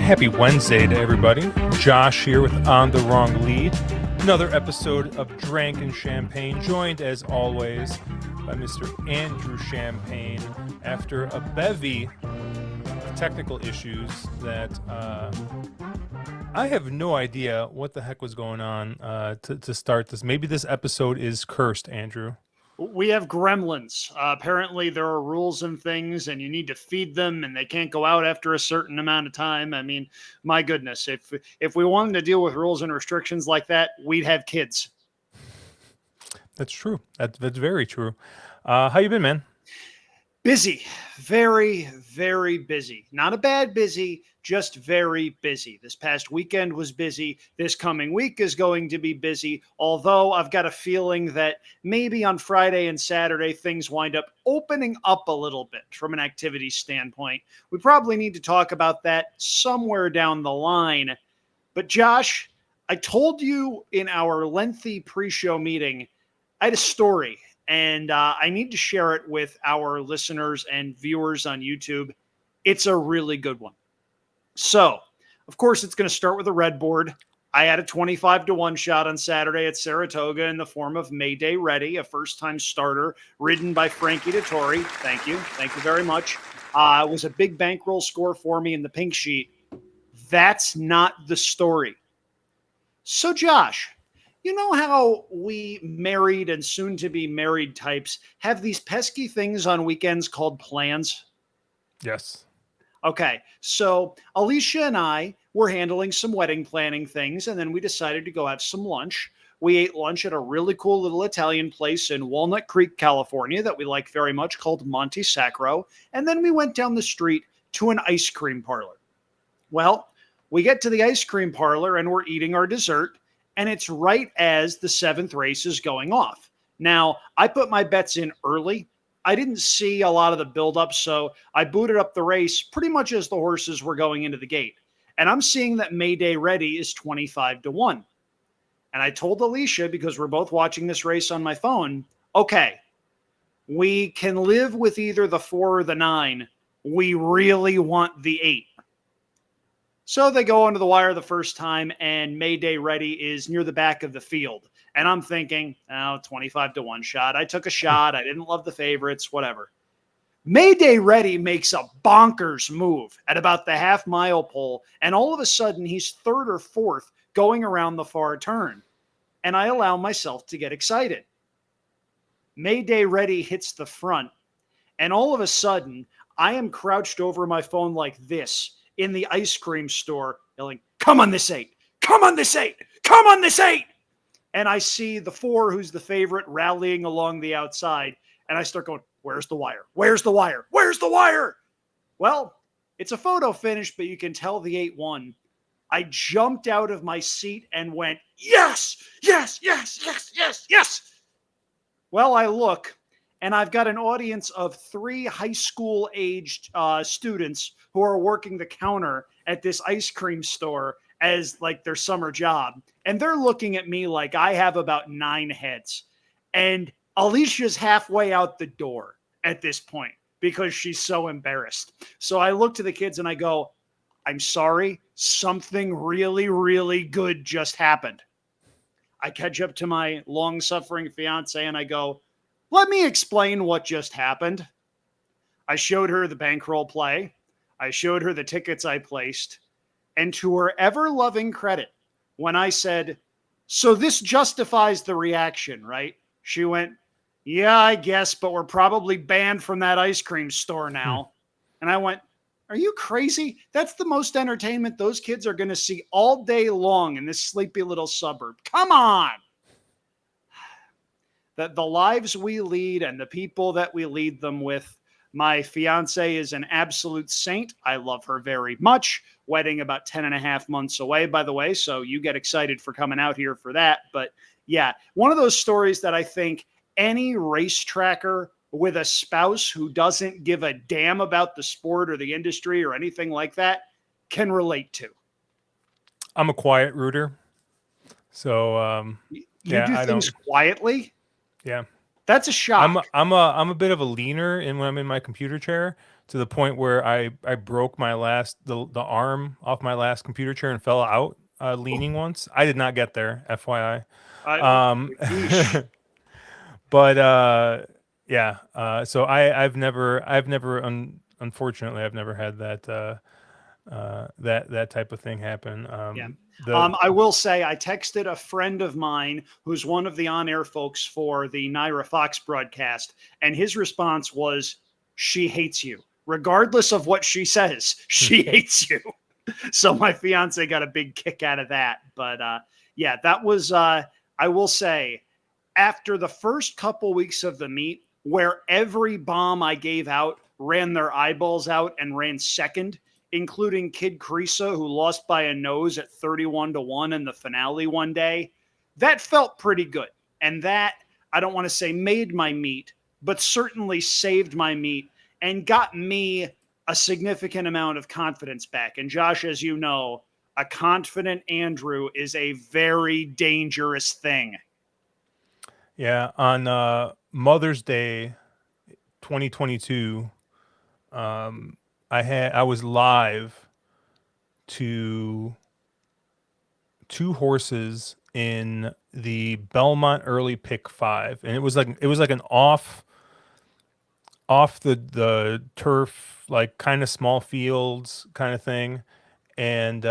Happy Wednesday to everybody. Josh here with On the Wrong Lead. Another episode of Drank and Champagne, joined as always by Mr. Andrew Champagne after a bevy of technical issues that I have no idea what the heck was going on to start this. Maybe this episode is cursed, Andrew. We have gremlins. Apparently, there are rules and things, and you need to feed them, and they can't go out after a certain amount of time. I mean, my goodness, if we wanted to deal with rules and restrictions like that, we'd have kids. That's true. That's very true. How you been, man? Busy, very, very busy. Not a bad busy, just very busy. This past weekend was busy. This coming week is going to be busy, although I've got a feeling that maybe on Friday and Saturday, things wind up opening up a little bit from an activity standpoint. We probably need to talk about that somewhere down the line. But Josh, I told you in our lengthy pre-show meeting, I had a story. And I need to share it with our listeners and viewers on YouTube. It's a really good one. So, of course, it's going to start with a red board. I had a 25-1 shot on Saturday at Saratoga in the form of Mayday Ready, a first-time starter ridden by Frankie Dettori. Thank you. Thank you very much. It was a big bankroll score for me in the pink sheet. That's not the story. So, Josh, you know how we married and soon-to-be married types have these pesky things on weekends called plans? Yes. Okay, so Alicia and I were handling some wedding planning things, and then we decided to go have some lunch. We ate lunch at a really cool little Italian place in Walnut Creek, California that we like very much called Monte Sacro, and then we went down the street to an ice cream parlor. Well, we get to the ice cream parlor, and we're eating our dessert, and it's right as the seventh race is going off. Now, I put my bets in early. I didn't see a lot of the buildup, so I booted up the race pretty much as the horses were going into the gate. And I'm seeing that Mayday Ready is 25-1. And I told Alicia, because we're both watching this race on my phone, okay, we can live with either the 4 or the 9. We really want the 8. So they go onto the wire the first time, and Mayday Ready is near the back of the field. And I'm thinking, 25-1 shot. I took a shot. I didn't love the favorites, whatever. Mayday Ready makes a bonkers move at about the half-mile pole, and all of a sudden he's third or fourth going around the far turn. And I allow myself to get excited. Mayday Ready hits the front, and all of a sudden I am crouched over my phone like this in the ice cream store, yelling, "Come on this 8! Come on this 8! Come on this 8!" And I see the 4, who's the favorite, rallying along the outside. And I start going, "Where's the wire? Where's the wire? Where's the wire?" Well, it's a photo finish, but you can tell the 8 won. I jumped out of my seat and went, "Yes, yes, yes, yes, yes, yes." Well, I look, and I've got an audience of 3 high school-aged students who are working the counter at this ice cream store as like their summer job. And they're looking at me like I have about 9 heads. And Alicia's halfway out the door at this point because she's so embarrassed. So I look to the kids and I go, "I'm sorry, something really, really good just happened." I catch up to my long-suffering fiance and I go, "Let me explain what just happened." I showed her the bankroll play. I showed her the tickets I placed. And to her ever-loving credit, when I said, "So this justifies the reaction, right?" She went, "Yeah, I guess, but we're probably banned from that ice cream store now." And I went, "Are you crazy? That's the most entertainment those kids are going to see all day long in this sleepy little suburb. Come on." The lives we lead and the people that we lead them with. My fiance is an absolute saint. I love her very much. Wedding about 10 and a half months away, by the way. So you get excited for coming out here for that. But yeah, one of those stories that I think any racetracker with a spouse who doesn't give a damn about the sport or the industry or anything like that can relate to. I'm a quiet rooter. So, You do things quietly? Yeah. That's a shock. I'm a bit of a leaner in when I'm in my computer chair to the point where I broke my last the arm off my last computer chair and fell out leaning once. I did not get there, FYI. I, Um, yeesh. but yeah, so unfortunately I've never had that that type of thing happen. Yeah. The I will say I texted a friend of mine who's one of the on-air folks for the Naira Fox broadcast, and his response was, "She hates you, regardless of what she says. She hates you." So my fiance got a big kick out of that. But yeah, that was. I will say, after the first couple weeks of the meet, where every bomb I gave out ran their eyeballs out and ran second, including Kid Creasa, who lost by a nose at 31-1 in the finale one day, that felt pretty good. And that, I don't want to say made my meet, but certainly saved my meet and got me a significant amount of confidence back. And Josh, as you know, a confident Andrew is a very dangerous thing. Yeah, on Mother's Day 2022, I was live to two horses in the Belmont Early Pick 5, and it was like an off the turf, like kind of small fields kind of thing, and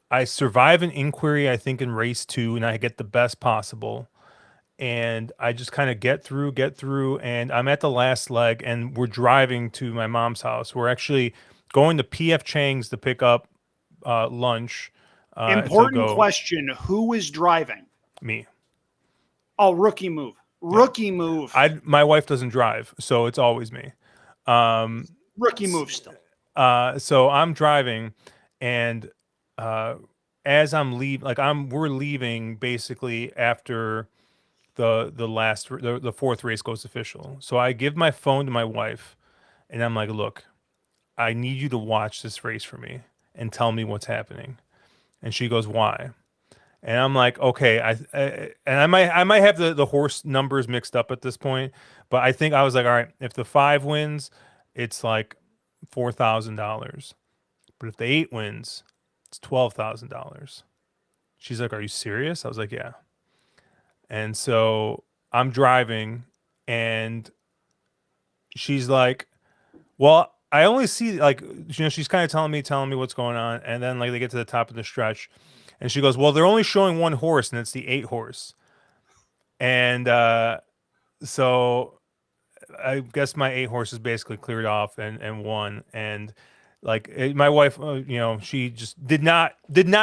I survive an inquiry, I think, in race 2, and I get the best possible. And I just kind of get through, and I'm at the last leg, and we're driving to my mom's house. We're actually going to PF Chang's to pick up lunch to Important go question. Who is driving? me. Oh, rookie move. Yeah, Rookie move. my wife doesn't drive, so it's always me. Um, Rookie s- move still. so I'm driving, and uh, as I'm we're leaving basically after the fourth race goes official. So I give my phone to my wife, and I'm like, "Look, I need you to watch this race for me and tell me what's happening." And she goes, "Why?" And I'm like, "Okay, and I might have the horse numbers mixed up at this point, but I think I was like, all right, if the 5 wins, it's like $4,000, but if the 8 wins, it's $12,000." She's like, "Are you serious?" I was like, "Yeah." And so I'm driving, and she's like, "Well, I only see like she's kind of telling me what's going on, and then like they get to the top of the stretch, and she goes, "Well, they're only showing one horse, and it's the 8 horse." And so I guess my 8 horses basically cleared off and won. And my wife, she just did not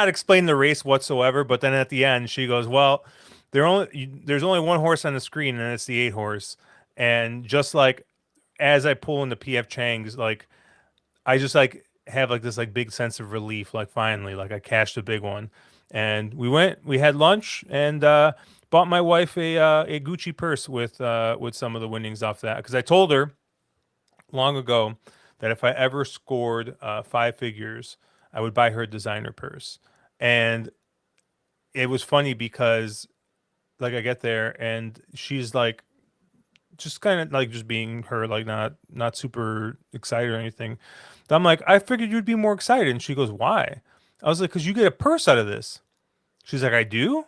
explain the race whatsoever. But then at the end, she goes, "Well, there's only one horse on the screen, and it's the 8 horse." And just like as I pull into PF Chang's, like I just like have like this like big sense of relief, like finally, like I cashed a big one. And we had lunch, and bought my wife a Gucci purse with some of the winnings off that, because I told her long ago that if I ever scored 5 figures, I would buy her a designer purse. And it was funny because like I get there, and she's like just kind of like just being her, like not super excited or anything. But I'm like, "I figured you'd be more excited." And she goes, "Why?" I was like, "Because you get a purse out of this." She's like, "I do?"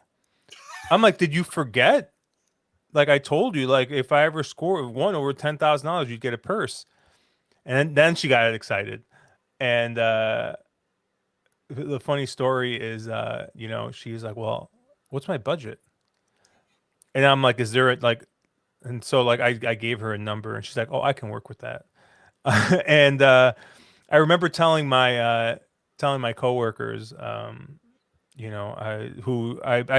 I'm like, "Did you forget? Like I told you, like if I ever score one over $10,000, you'd get a purse." And then she got excited. And the funny story is, she's like, "Well, what's my budget?" And I'm like, "Is there and so like I gave her a number, and she's like, "Oh, I can work with that." And I remember telling my coworkers, I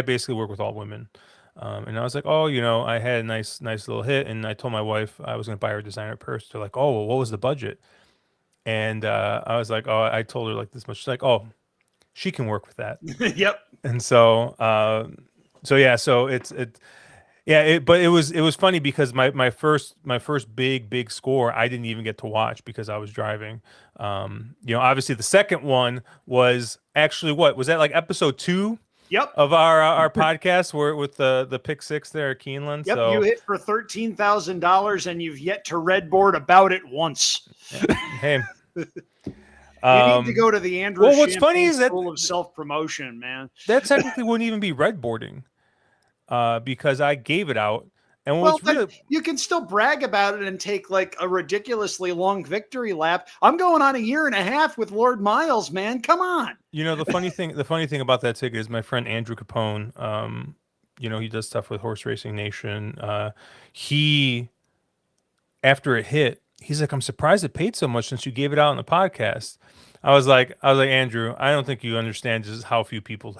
basically work with all women. And I was like, "Oh, I had a nice little hit." And I told my wife I was going to buy her a designer purse. They're like, "Oh, well, what was the budget?" And I was like, "Oh," I told her like this much. She's like, "Oh, she can work with that." Yep. And so, yeah, so yeah, but it was funny because my first big score I didn't even get to watch because I was driving. Obviously the second one was actually, what was that, like episode 2? Yep. of our podcast. We're with the pick six there at Keeneland. Yep. So You hit for $13,000 and you've yet to red board about it once. yeah, hey, You need to go to the Andrew well, what's funny Champagne is that School of Self-Promotion, man. that technically wouldn't even be red boarding, because I gave it out. And Well, what's but really, you can still brag about it and take like a ridiculously long victory lap. I'm going on a year and a half with Lord Miles, man. Come on. the funny thing about that ticket is my friend Andrew Capone. He does stuff with Horse Racing Nation. He After it hit, he's like, I'm surprised it paid so much since you gave it out on the podcast. I was like, Andrew, I don't think you understand just how few people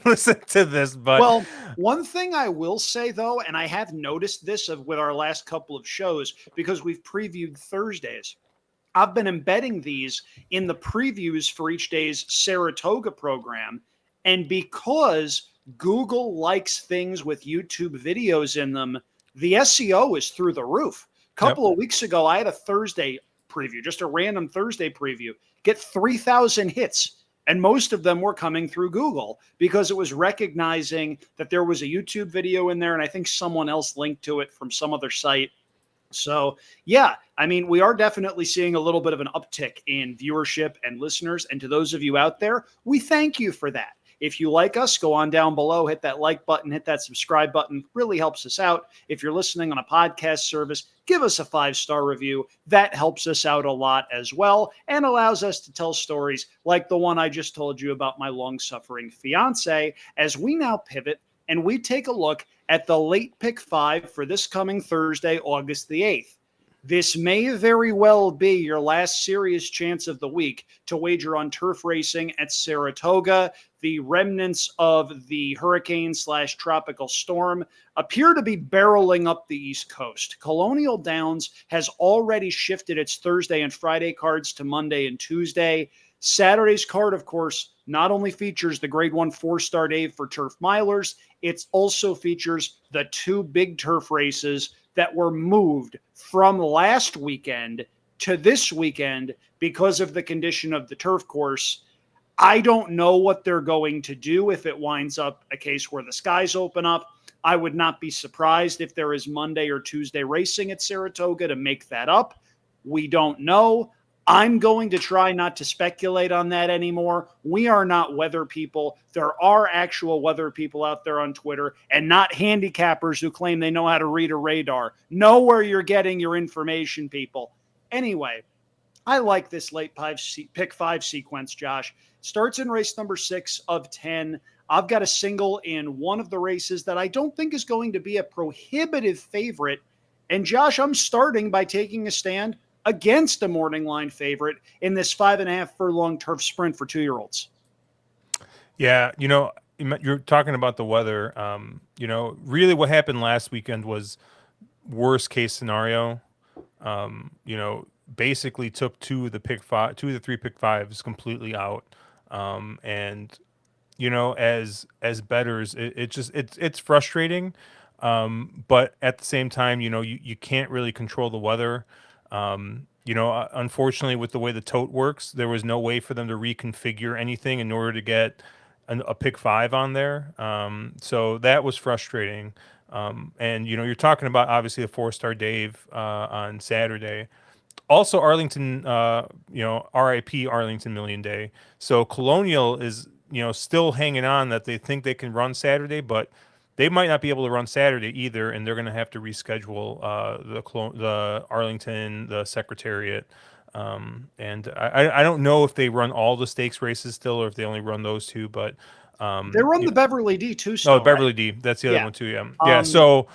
listen to this, but Well, one thing I will say though, and I have noticed this with our last couple of shows because we've previewed Thursdays. I've been embedding these in the previews for each day's Saratoga program. And because Google likes things with YouTube videos in them, the SEO is through the roof. A yep. couple of weeks ago, I had a Thursday preview, just a random Thursday preview, get 3,000 hits. And most of them were coming through Google because it was recognizing that there was a YouTube video in there. And I think someone else linked to it from some other site. So, yeah, I mean, we are definitely seeing a little bit of an uptick in viewership and listeners. And to those of you out there, we thank you for that. If you like us, go on down below, hit that like button, hit that subscribe button. Really helps us out. If you're listening on a podcast service, give us a 5-star review. That helps us out a lot as well and allows us to tell stories like the one I just told you about my long-suffering fiance as we now pivot and we take a look at the late pick 5 for this coming Thursday, August the 8th. This may very well be your last serious chance of the week to wager on turf racing at Saratoga. The remnants of the hurricane/tropical storm appear to be barreling up the East Coast. Colonial Downs has already shifted its Thursday and Friday cards to Monday and Tuesday. Saturday's card, of course, not only features the Grade 1 4-star Dave for turf milers, it also features the 2 big turf races that were moved from last weekend to this weekend because of the condition of the turf course. I don't know what they're going to do if it winds up a case where the skies open up. I would not be surprised if there is Monday or Tuesday racing at Saratoga to make that up. We don't know. I'm going to try not to speculate on that anymore. We are not weather people. There are actual weather people out there on Twitter and not handicappers who claim they know how to read a radar. Know where you're getting your information, people. Anyway, I like this late pick 5 sequence, Josh. Starts in race number 6 of 10. I've got a single in one of the races that I don't think is going to be a prohibitive favorite. And Josh, I'm starting by taking a stand against a morning line favorite in this 5.5 furlong turf sprint for 2-year-olds. Yeah, you're talking about the weather. Really what happened last weekend was worst case scenario. Basically took 2 of the 3 pick 5s completely out. And as bettors, it's frustrating. But at the same time, you can't really control the weather. Unfortunately, with the way the tote works, there was no way for them to reconfigure anything in order to get a pick 5 on there. So that was frustrating. And you're talking about obviously a 4-star Dave on Saturday. Also, Arlington, RIP Arlington Million Day. So Colonial is, still hanging on that they think they can run Saturday, but they might not be able to run Saturday either, and they're going to have to reschedule the Arlington, the Secretariat. And I don't know if they run all the stakes races still, or if they only run those 2. But they run the Beverly D too. No, Beverly D. That's the other one too. Yeah, yeah. So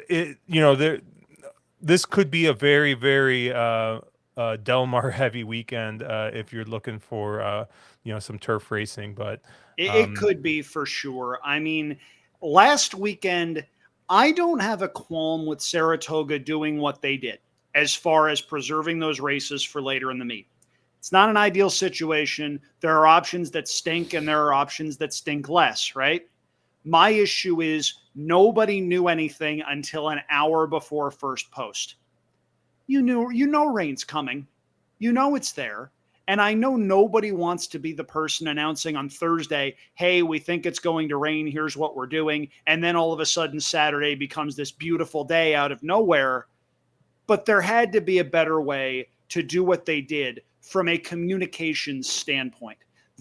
it, this could be a very, very Del Mar heavy weekend if you're looking for some turf racing. But it could be for sure. I mean, last weekend, I don't have a qualm with Saratoga doing what they did as far as preserving those races for later in the meet. It's not an ideal situation. There are options that stink and there are options that stink less, right? My issue is nobody knew anything until an hour before first post. You know rain's coming. You know it's there. And I know nobody wants to be the person announcing on Thursday, hey, we think it's going to rain. Here's what we're doing. And then all of a sudden, Saturday becomes this beautiful day out of nowhere. But there had to be a better way to do what they did from a communications standpoint.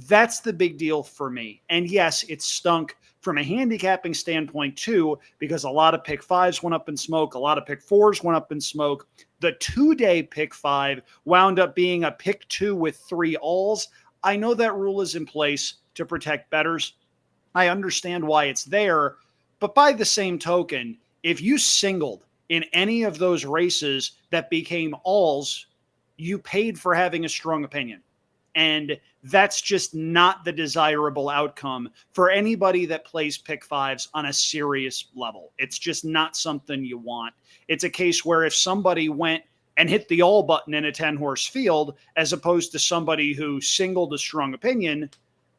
That's the big deal for me. And yes, it stunk from a handicapping standpoint too, because a lot of pick fives went up in smoke, a lot of pick fours went up in smoke. The 2 day pick five wound up being a pick two with 3 alls. I know that rule is in place to protect bettors. I understand why it's there. But by the same token, if you singled in any of those races that became alls, you paid for having a strong opinion. And that's just not the desirable outcome for anybody that plays pick fives on a serious level. It's just not something you want. It's a case where if somebody went and hit the all button in a 10-horse field, as opposed to somebody who singled a strong opinion,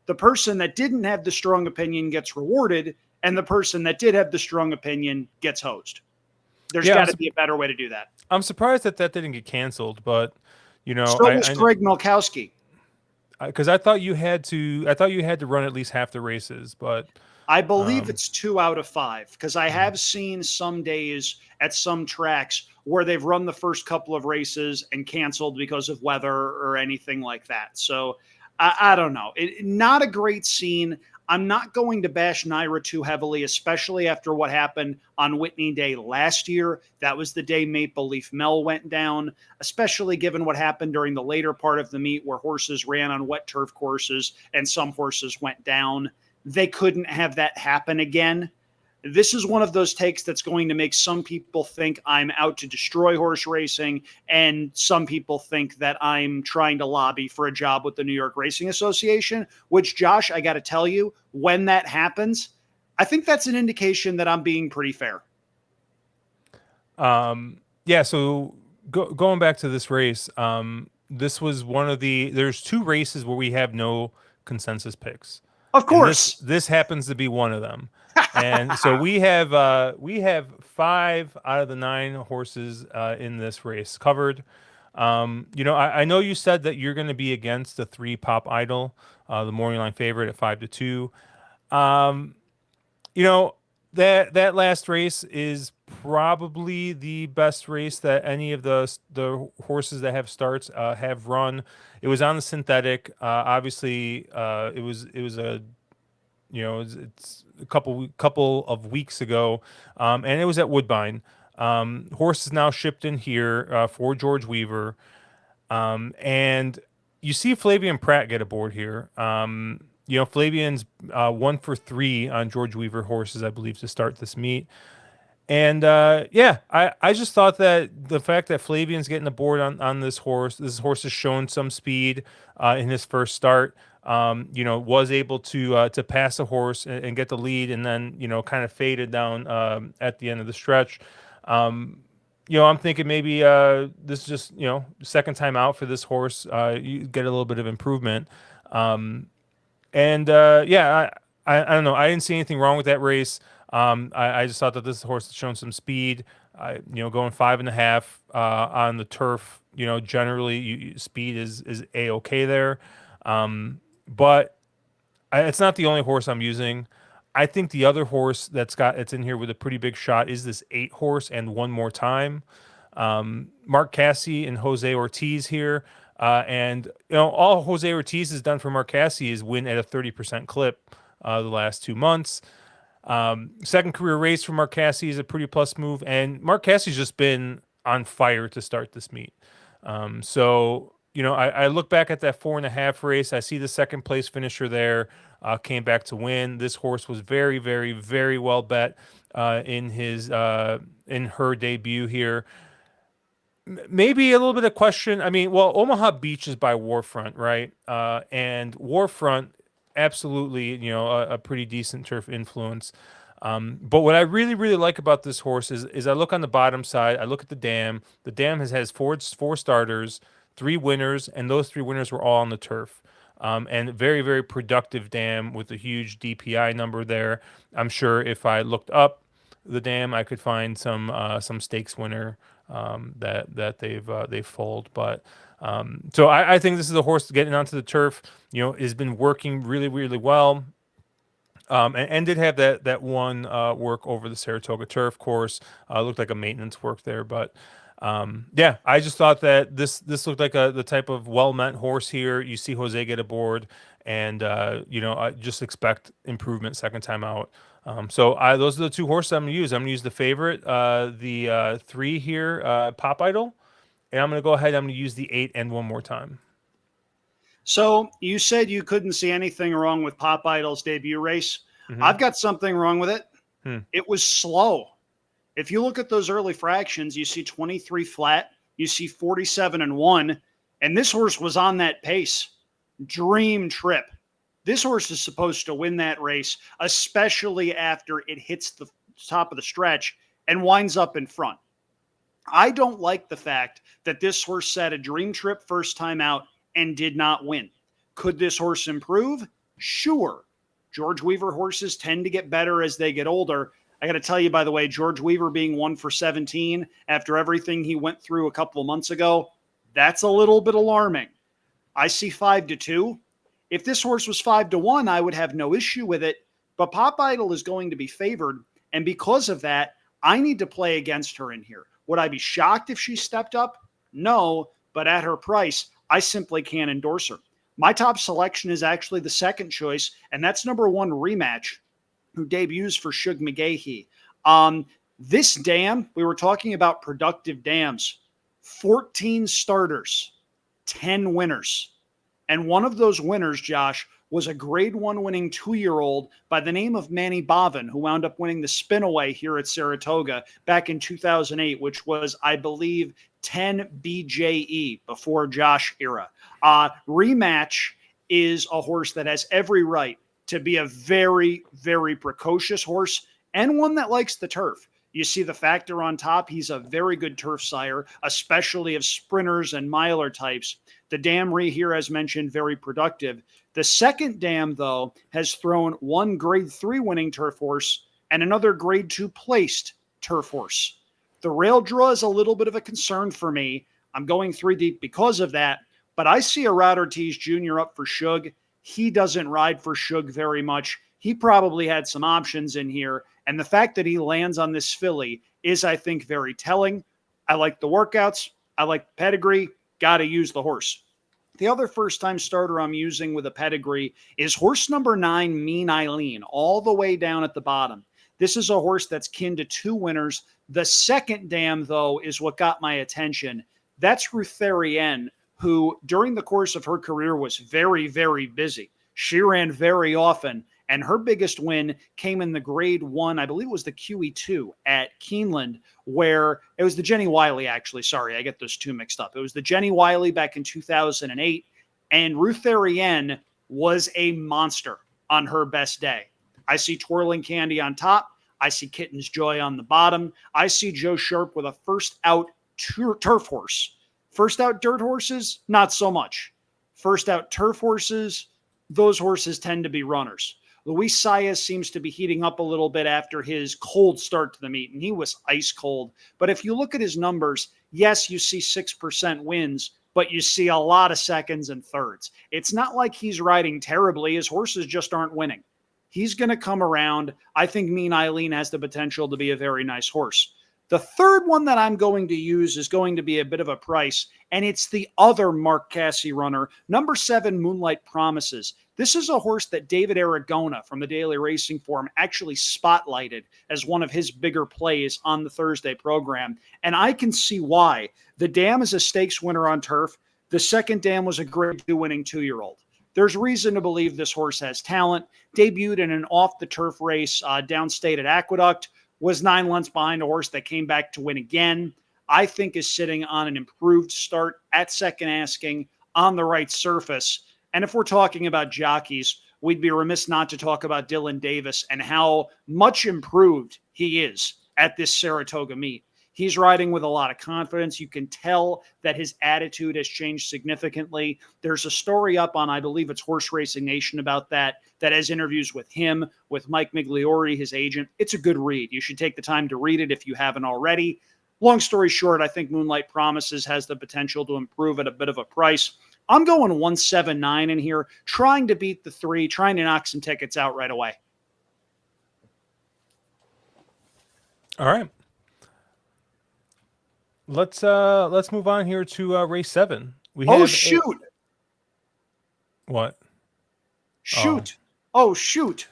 the person that didn't have the strong opinion gets rewarded, and the person that did have the strong opinion gets hosed. There's Yeah, got to be a better way to do that. I'm surprised that that didn't get canceled, but So was I Greg Milkowski. because I thought you had to. I thought you had to run at least half the races, but I believe um, it's 2 out of 5 because I mhm. have seen some days at some tracks where they've run the first couple of races and canceled because of weather or anything like that. So I don't know. Not a great scene. I'm not going to bash Naira too heavily, especially after what happened on Whitney Day last year. That was the day Maple Leaf Mel went down, especially given what happened during the later part of the meet where horses ran on wet turf courses and some horses went down. They couldn't have that happen again. This is one of those takes that's going to make some people think I'm out to destroy horse racing, and some people think that I'm trying to lobby for a job with the New York Racing Association, which, Josh, I got to tell you, when that happens, I think that's an indication that I'm being pretty fair. Yeah. So going back to this race, this was one of the. There's two races where we have no consensus picks, Of and course. this happens to be one of them. And so we have 5 out of the 9 horses in this race covered. I know you said that you're going to be against the 3 Pop Idol, the morning line favorite at 5-2. Um, you know that last race is probably the best race that any of the horses that have starts have run. It was on the synthetic. Obviously, it was a it's a couple of weeks ago, and it was at Woodbine. Horse is now shipped in here for George Weaver, and you see Flavian Pratt get aboard here. Flavian's 1 for 3 on George Weaver horses, I believe, to start this meet. And yeah, I just thought that the fact that Flavian's getting aboard on this horse has shown some speed in his first start. Was able to pass a horse and get the lead, and then kind of faded down at the end of the stretch. I'm thinking maybe this is just second time out for this horse. You get a little bit of improvement. Um, and yeah, I don't know. I didn't see anything wrong with that race. I just thought that this horse had shown some speed. Going 5.5 on the turf. Generally, speed is a okay there. But it's not the only horse I'm using. I think the other horse it's in here with a pretty big shot is this 8 horse and one more time. Mark Casse and Jose Ortiz here. And all Jose Ortiz has done for Mark Casse is win at a 30% clip the last 2 months. Second career race for Mark Casse is a pretty plus move, and Mark Cassie's just been on fire to start this meet. I look back at that 4.5 race. I see the second place finisher there came back to win. This horse was very, very, very well bet in her debut here. Maybe a little bit of question. I mean, well, Omaha Beach is by Warfront, right? And Warfront, absolutely, a pretty decent turf influence. But what I really, really like about this horse is I look on the bottom side, I look at the dam. The dam has four starters, 3 winners, and those 3 winners were all on the turf. And very, very productive dam with a huge DPI number there. I'm sure if I looked up the dam, I could find some stakes winner that they've foaled. But So I think this is a horse getting onto the turf, has been working really, really well. And did have that one work over the Saratoga turf course. Looked like a maintenance work there, but yeah, I just thought that this looked like the type of well meant horse here. You see Jose get aboard, and I just expect improvement second time out. So those are the two horses I'm gonna use. I'm gonna use the favorite, the 3 here, Pop Idol, and I'm gonna go ahead. I'm gonna use the 8 and one more time. So you said you couldn't see anything wrong with Pop Idol's debut race. Mm-hmm. I've got something wrong with it. It was slow. If you look at those early fractions, you see 23 flat, you see 47 and 1, and this horse was on that pace. Dream trip. This horse is supposed to win that race, especially after it hits the top of the stretch and winds up in front. I don't like the fact that this horse set a dream trip first time out and did not win. Could this horse improve? Sure. George Weaver horses tend to get better as they get older. I got to tell you, by the way, George Weaver being 1 for 17 after everything he went through a couple of months ago, that's a little bit alarming. I see 5-2. If this horse was 5-1, I would have no issue with it. But Pop Idol is going to be favored. And because of that, I need to play against her in here. Would I be shocked if she stepped up? No. But at her price, I simply can't endorse her. My top selection is actually the second choice, and that's number 1 Rematch, who debuts for Shug McGahee. This dam, we were talking about productive dams, 14 starters, 10 winners. And one of those winners, Josh, was a grade 1 winning 2-year-old by the name of Manny Boivin, who wound up winning the Spinaway here at Saratoga back in 2008, which was, I believe, 10 BJE before Josh era. Rematch is a horse that has every right to be a very, very precocious horse and one that likes the turf. You see the factor on top. He's a very good turf sire, especially of sprinters and miler types. The dam here, as mentioned, very productive. The second dam, though, has thrown 1 grade 3 winning turf horse and another grade 2 placed turf horse. The rail draw is a little bit of a concern for me. I'm going 3 deep because of that, but I see a Rod Ortiz Jr. up for Shug. He doesn't ride for Shug very much. He probably had some options in here, and the fact that he lands on this filly is, I think, very telling. I like the workouts. I like the pedigree. Got to use the horse. The other first-time starter I'm using with a pedigree is horse number 9, Mean Eileen, all the way down at the bottom. This is a horse that's kin to 2 winners. The second dam, though, is what got my attention. That's Rutherienne, who during the course of her career was very, very busy. She ran very often, and her biggest win came in the grade 1, I believe it was the QE2 at Keeneland, where it was the Jenny Wiley, actually. Sorry, I get those two mixed up. It was the Jenny Wiley back in 2008, and Rutherienne was a monster on her best day. I see Twirling Candy on top. I see Kitten's Joy on the bottom. I see Joe Sharp with a first out turf horse. First out dirt horses, not so much. First out turf horses, those horses tend to be runners. Luis Saez seems to be heating up a little bit after his cold start to the meet, and he was ice cold. But if you look at his numbers, yes, you see 6% wins, but you see a lot of seconds and thirds. It's not like he's riding terribly. His horses just aren't winning. He's going to come around. I think Mean Eileen has the potential to be a very nice horse. The third one that I'm going to use is going to be a bit of a price, and it's the other Mark Casse runner, number 7, Moonlight Promises. This is a horse that David Aragona from the Daily Racing Form actually spotlighted as one of his bigger plays on the Thursday program, and I can see why. The dam is a stakes winner on turf. The second dam was a grade 2 winning 2-year-old. There's reason to believe this horse has talent. Debuted in an off-the-turf race downstate at Aqueduct. Was 9 lengths behind a horse that came back to win again. I think is sitting on an improved start at second asking on the right surface. And if we're talking about jockeys, we'd be remiss not to talk about Dylan Davis and how much improved he is at this Saratoga meet. He's riding with a lot of confidence. You can tell that his attitude has changed significantly. There's a story up on, I believe it's Horse Racing Nation about that has interviews with him, with Mike Migliori, his agent. It's a good read. You should take the time to read it if you haven't already. long story short, I think Moonlight Promises has the potential to improve at a bit of a price. I'm going 179 in here, trying to beat the 3, trying to knock some tickets out right away. All right. Let's move on here to race 7. We Oh, have shoot. What? Shoot. Oh, shoot.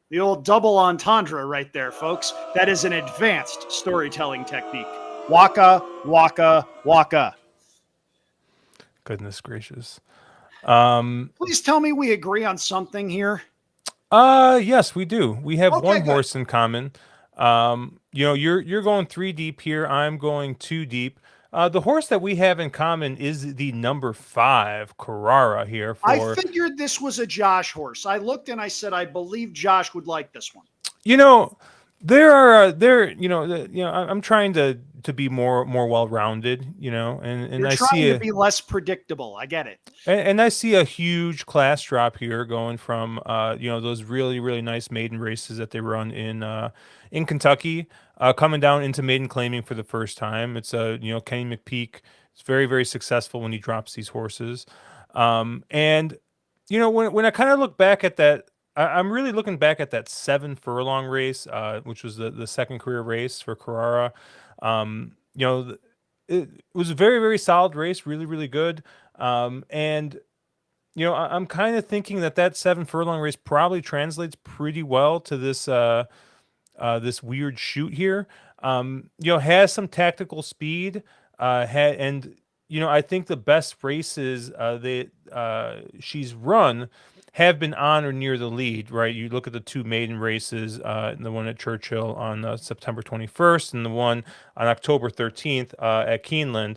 The old double entendre right there, folks. That is an advanced storytelling technique. Waka, waka, waka. Goodness gracious. Please tell me we agree on something here. Yes, we do. We have Okay, one good. horse in common. You're going 3 deep here. I'm going 2 deep. The horse that we have in common is the number 5 Carrara here I for. figured this was a Josh horse. I looked and I said, I believe Josh would like this one. You know, there are there. I'm trying to be more well rounded. And You're I trying see to be less predictable. I get it. and I see a huge class drop here going from those really nice maiden races that they run in Kentucky, coming down into maiden claiming for the first time. It's Kenny McPeak. It's very successful when he drops these horses, and when I kind of look back at that. I'm really looking back at that 7 furlong race, which was the second career race for Carrara. It was a very solid race, really good. And I'm kind of thinking that 7 furlong race probably translates pretty well to this weird shoot here. Has some tactical speed, I think the best races that she's run have been on or near the lead, right? You look at the 2 maiden races, the one at Churchill on September 21st and the one on October 13th at Keeneland.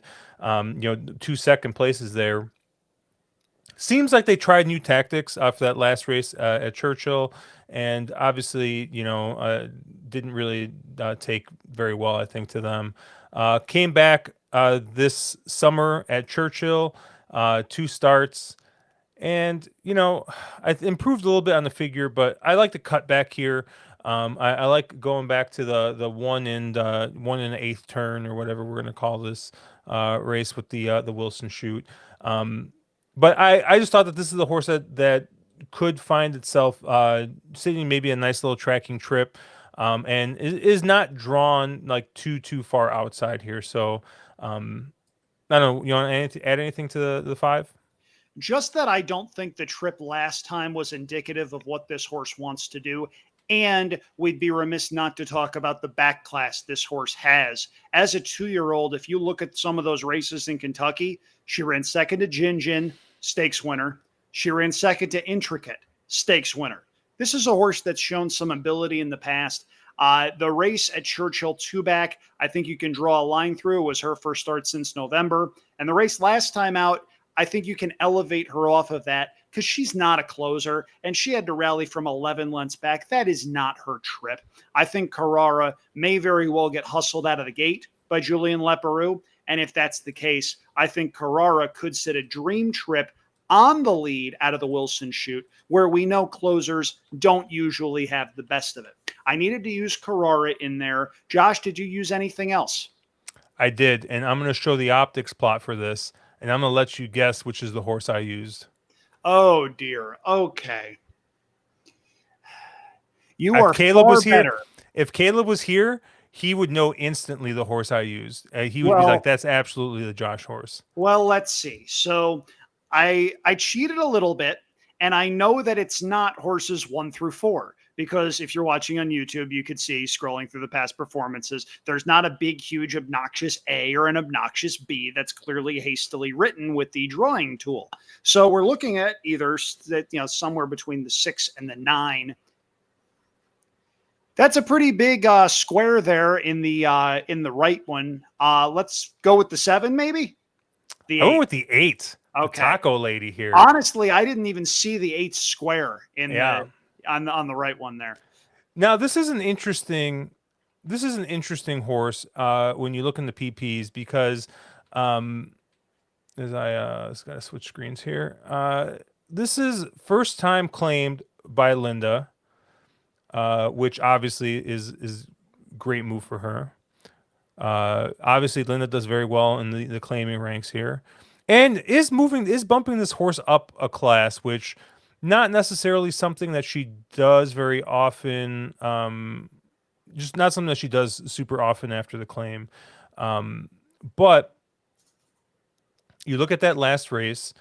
2 second places there. Seems like they tried new tactics for that last race at Churchill, and obviously, didn't really take very well, I think, to them. Came back this summer at Churchill, 2 starts, and I improved a little bit on the figure, but I like to cut back here. I like going back to the 1 and 1 1/8 turn or whatever we're going to call this race with the Wilson shoot. But I just thought that this is a horse that could find itself sitting maybe a nice little tracking trip, and is not drawn like too far outside here. So I don't know. You want to add anything to the 5? Just that I don't think the trip last time was indicative of what this horse wants to do. And we'd be remiss not to talk about the back class this horse has. As a 2-year-old, if you look at some of those races in Kentucky, she ran second to Gin, stakes winner. She ran second to Intricate, stakes winner. This is a horse that's shown some ability in the past. The race at Churchill 2-back, I think you can draw a line through. It was her first start since November. And the race last time out, I think you can elevate her off of that because she's not a closer and she had to rally from 11 lengths back. That is not her trip. I think Carrara may very well get hustled out of the gate by Julian Leparoux. And if that's the case, I think Carrara could sit a dream trip on the lead out of the Wilson shoot, where we know closers don't usually have the best of it. I needed to use Carrara in there. Josh, did you use anything else? I did, and I'm going to show the optics plot for this, and I'm going to let you guess which is the horse I used. Oh, dear. Okay. You If are Caleb far was here, better. if Caleb was here, he would know instantly the horse I used. He would be like, "That's absolutely the Josh horse." Well, let's see. So I cheated a little bit, and I know that it's not horses 1 through 4 because if you're watching on YouTube, you could see scrolling through the past performances. There's not a big, huge, obnoxious A or an obnoxious B that's clearly hastily written with the drawing tool. So we're looking at either somewhere between the 6 and the 9. That's a pretty big square there in the right one. Let's go with the 7, maybe. The 8. I went with the 8. Okay. The taco lady here. Honestly, I didn't even see the 8 square on the right one there. Now this is an interesting horse when you look in the PPs because as I just gotta switch screens here. This is first time claimed by Linda, which obviously is great move for her. Obviously, Linda does very well in the claiming ranks here, and is bumping this horse up a class, which not necessarily something that she does very often. Just not something that she does super often after the claim. But you look at that last race,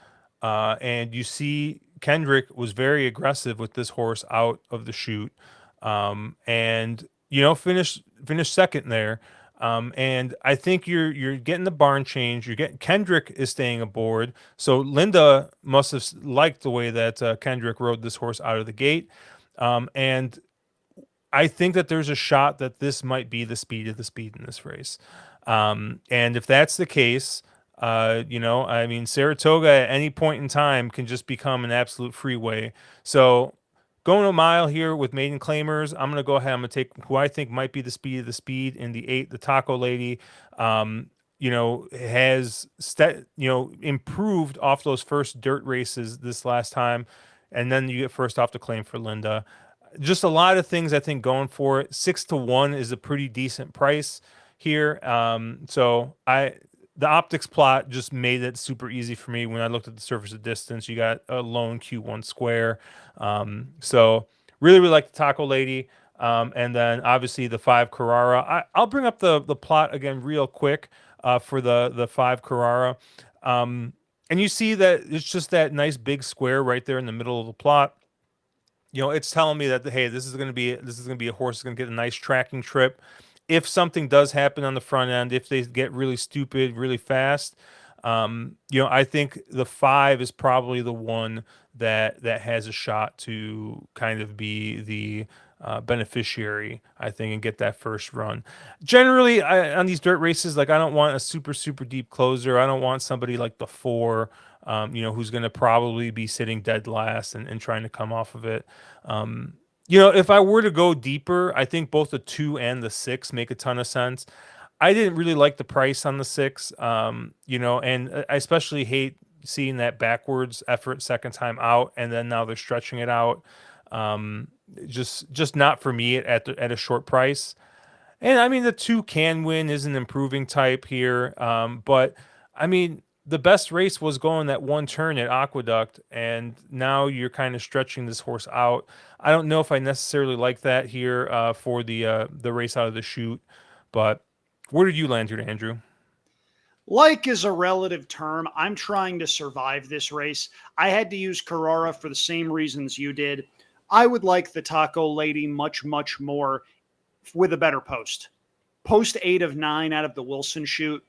and you see Kendrick was very aggressive with this horse out of the chute, and finished second there. And I think you're getting the barn change. You're getting Kendrick is staying aboard, so Linda must have liked the way that Kendrick rode this horse out of the gate, and I think that there's a shot that this might be the speed of the speed in this race. And if that's the case, I mean, Saratoga at any point in time can just become an absolute freeway. So going a mile here with maiden claimers, I'm going to go ahead. I'm going to take who I think might be the speed of the speed in the 8, the Taco Lady. Has improved off those first dirt races this last time. And then you get first off the claim for Linda. Just a lot of things I think going for it. 6-1 is a pretty decent price here. The optics plot just made it super easy for me when I looked at the surface of distance. You got a lone Q1 square. So really, really like the Taco Lady. And then obviously the 5 Carrara. I'll bring up the plot again real quick for the 5 Carrara. And you see that it's just that nice big square right there in the middle of the plot. It's telling me that, hey, this is going to be a horse that's going to get a nice tracking trip. If something does happen on the front end, if they get really stupid really fast, I think the 5 is probably the one that has a shot to kind of be the beneficiary, I think, and get that first run. Generally, on these dirt races, like I don't want a super super deep closer. I don't want somebody like the 4. Who's going to probably be sitting dead last and trying to come off of it. If I were to go deeper, I think both the 2 and the 6 make a ton of sense. I didn't really like the price on the 6, and I especially hate seeing that backwards effort second time out, and then now they're stretching it out. Just not for me at a short price. And I mean, the 2 can win is an improving type here, but I mean, the best race was going that one turn at Aqueduct, and now you're kind of stretching this horse out. I don't know if I necessarily like that here for the race out of the chute, but where did you land here, Andrew? Like is a relative term. I'm trying to survive this race. I had to use Carrara for the same reasons you did. I would like the Taco Lady much, much more with a better post. Post 8 of 9 out of the Wilson chute.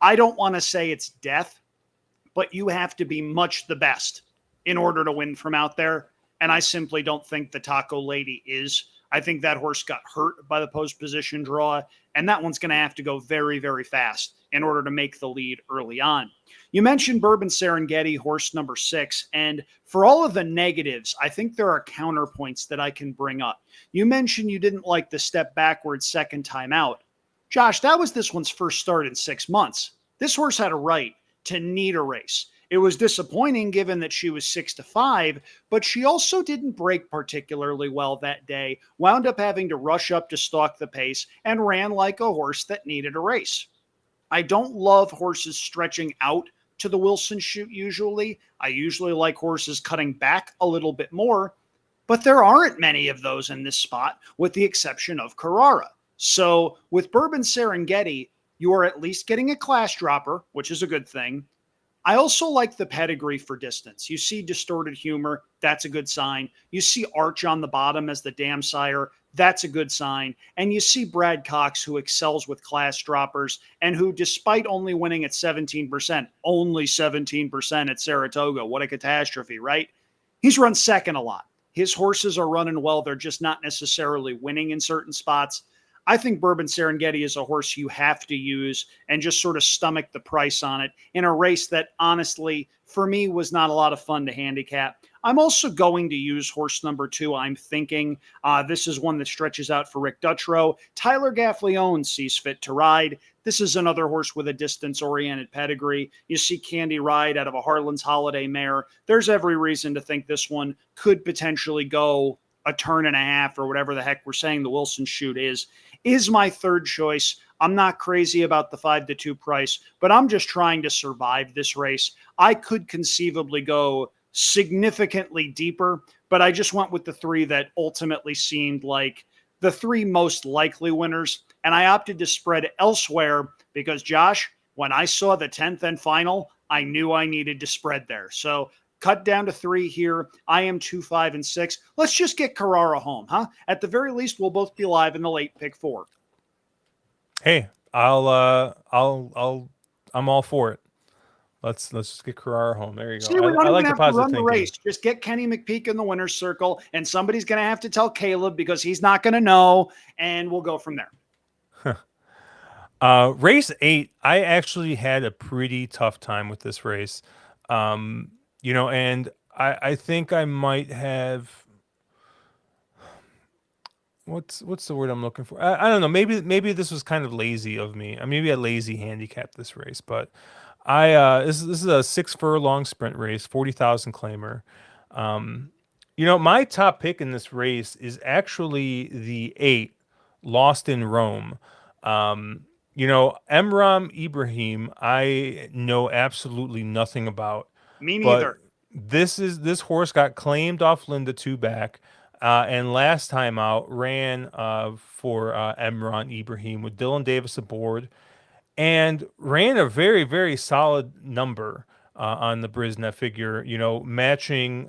I don't want to say it's death, but you have to be much the best in order to win from out there. And I simply don't think the Taco Lady is. I think that horse got hurt by the post position draw, and that one's going to have to go very, very fast in order to make the lead early on. You mentioned Bourbon Serengeti, horse number 6, and for all of the negatives, I think there are counterpoints that I can bring up. You mentioned you didn't like the step backwards second time out. Josh, that was this one's first start in 6 months. This horse had a right to need a race. It was disappointing given that she was 6-5, but she also didn't break particularly well that day, wound up having to rush up to stalk the pace, and ran like a horse that needed a race. I don't love horses stretching out to the Wilson chute usually. I usually like horses cutting back a little bit more, but there aren't many of those in this spot with the exception of Carrara. So with Bourbon Serengeti, you are at least getting a class dropper, which is a good thing. I also like the pedigree for distance. You see distorted humor, that's a good sign. You see Arch on the bottom as the dam sire, that's a good sign. And you see Brad Cox, who excels with class droppers and who, despite only winning at 17%, only 17% at Saratoga, what a catastrophe, right? He's run second a lot. His horses are running well. They're just not necessarily winning in certain spots. I think Bourbon Serengeti is a horse you have to use and just sort of stomach the price on it in a race that, honestly, for me, was not a lot of fun to handicap. I'm also going to use horse number 2. I'm thinking this is one that stretches out for Rick Dutrow. Tyler Gaffleone sees fit to ride. This is another horse with a distance-oriented pedigree. You see Candy Ride out of a Harlan's Holiday mare. There's every reason to think this one could potentially go a turn and a half or whatever the heck we're saying the Wilson chute is my third choice. I'm not crazy about the 5-2 price, but I'm just trying to survive this race. I could conceivably go significantly deeper, but I just went with the 3 that ultimately seemed like the 3 most likely winners. And I opted to spread elsewhere because, Josh, when I saw the 10th and final, I knew I needed to spread there. So cut down to 3 here. I am 2, 5, and 6. Let's just get Carrara home, huh? At the very least, we'll both be live in the late pick 4. Hey, I'm all for it. Let's just get Carrara home. There you go. See, we don't I even like the have to positive run the thinking. race. Just get Kenny McPeak in the winner's circle, and somebody's going to have to tell Caleb because he's not going to know, and we'll go from there. Race 8, I actually had a pretty tough time with this race. And I think I might have what's the word I'm looking for? I don't know. Maybe this was kind of lazy of me. Maybe I lazy handicapped this race, but this is a 6 furlong sprint race, 40,000 claimer. My top pick in this race is actually the 8, Lost in Rome. Emram Ibrahim, I know absolutely nothing about, Me but neither. this horse got claimed off Linda 2 back, and last time out ran for Emran Ibrahim with Dylan Davis aboard, and ran a very, very solid number on the Brisnet figure, matching,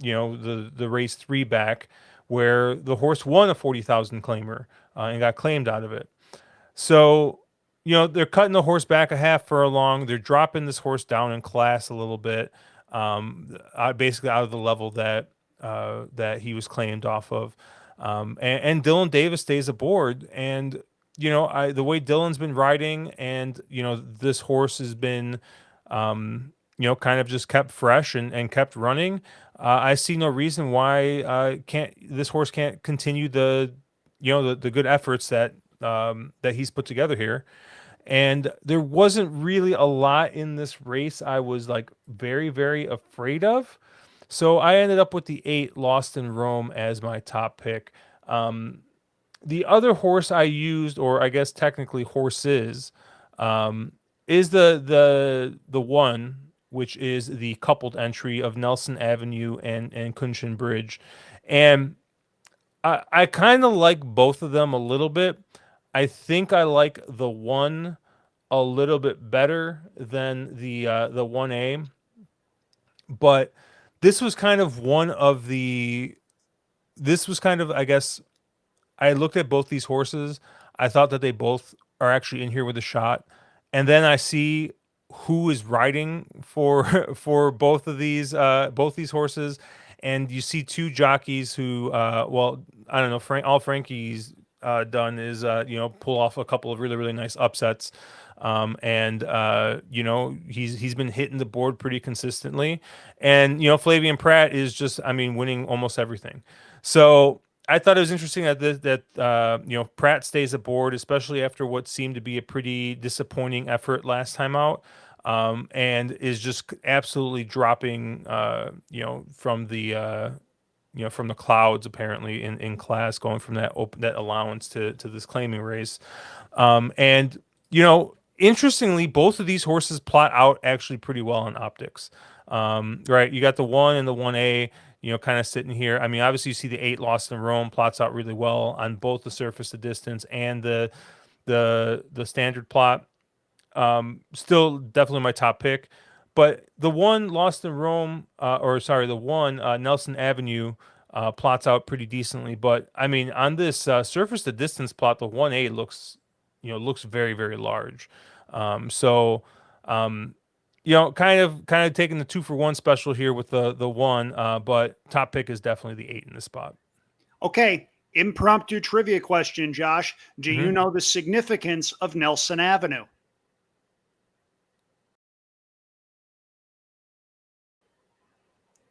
the race 3 back where the horse won a 40,000 claimer and got claimed out of it. So, they're cutting the horse back a half furlong. They're dropping this horse down in class a little bit, basically out of the level that he was claimed off of. And Dylan Davis stays aboard. And, the way Dylan's been riding and, this horse has been, kind of just kept fresh and kept running. I see no reason why this horse can't continue the good efforts that he's put together here. And there wasn't really a lot in this race I was like very, very afraid of. So I ended up with the 8, Lost in Rome, as my top pick. The other horse I used, or I guess technically horses, is the one, which is the coupled entry of Nelson Avenue and Kunshan Bridge. And I kind of like both of them a little bit. I think I like the one a little bit better than the 1A, but this was kind of I guess I looked at both these horses. I thought that they both are actually in here with a shot, and then I see who is riding for for both these horses, and you see 2 jockeys who, well, I don't know. All Frankie's done is pull off a couple of really, really nice upsets. And he's been hitting the board pretty consistently, and Flavian Pratt is just winning almost everything. So I thought it was interesting that Pratt stays aboard, especially after what seemed to be a pretty disappointing effort last time out, and is just absolutely dropping from the clouds apparently in class, going from that allowance to this claiming race, and interestingly, both of these horses plot out actually pretty well on optics. Right, you got the 1 and the 1A, kind of sitting here. Obviously, you see the 8, Lost in Rome, plots out really well on both the surface, the distance, and the standard plot. Still definitely my top pick. But the 1, Lost in Rome, the 1, Nelson Avenue, plots out pretty decently. But on this surface to distance plot, the 1A looks very, very large. So kind of taking the 2-for-1 special here with the 1, but top pick is definitely the 8 in this spot. Okay, impromptu trivia question, Josh. Do you know the significance of Nelson Avenue?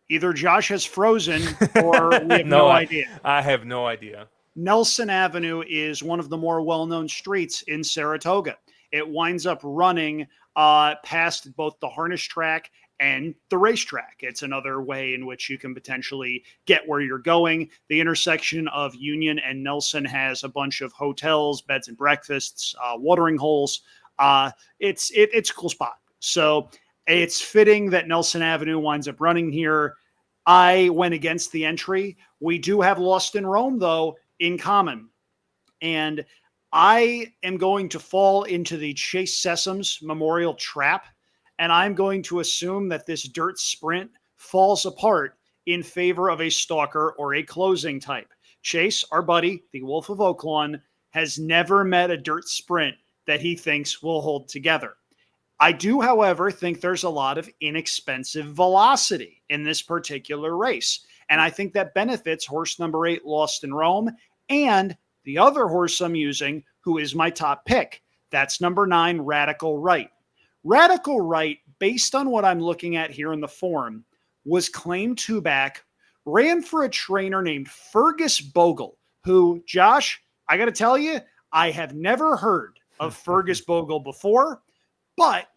Either Josh has frozen or we have no idea. I have no idea. Nelson Avenue is one of the more well-known streets in Saratoga. It winds up running past both the harness track and the racetrack. It's another way in which you can potentially get where you're going. The intersection of Union and Nelson has a bunch of hotels, beds and breakfasts, watering holes. It's a cool spot. So it's fitting that Nelson Avenue winds up running here. I went against the entry. We do have Lost in Rome, though, in common. And I am going to fall into the Chase Sessoms Memorial trap, and I'm going to assume that this dirt sprint falls apart in favor of a stalker or a closing type. Chase, our buddy, the Wolf of Oaklawn, has never met a dirt sprint that he thinks will hold together. I do, however, think there's a lot of inexpensive velocity in this particular race. And I think that benefits horse number 8, Lost in Rome, and the other horse I'm using, who is my top pick. That's number 9, Radical Right. Radical Right, based on what I'm looking at here in the form, was claimed to back, ran for a trainer named Fergus Bogle, who, Josh, I got to tell you, I have never heard of Fergus Bogle before, but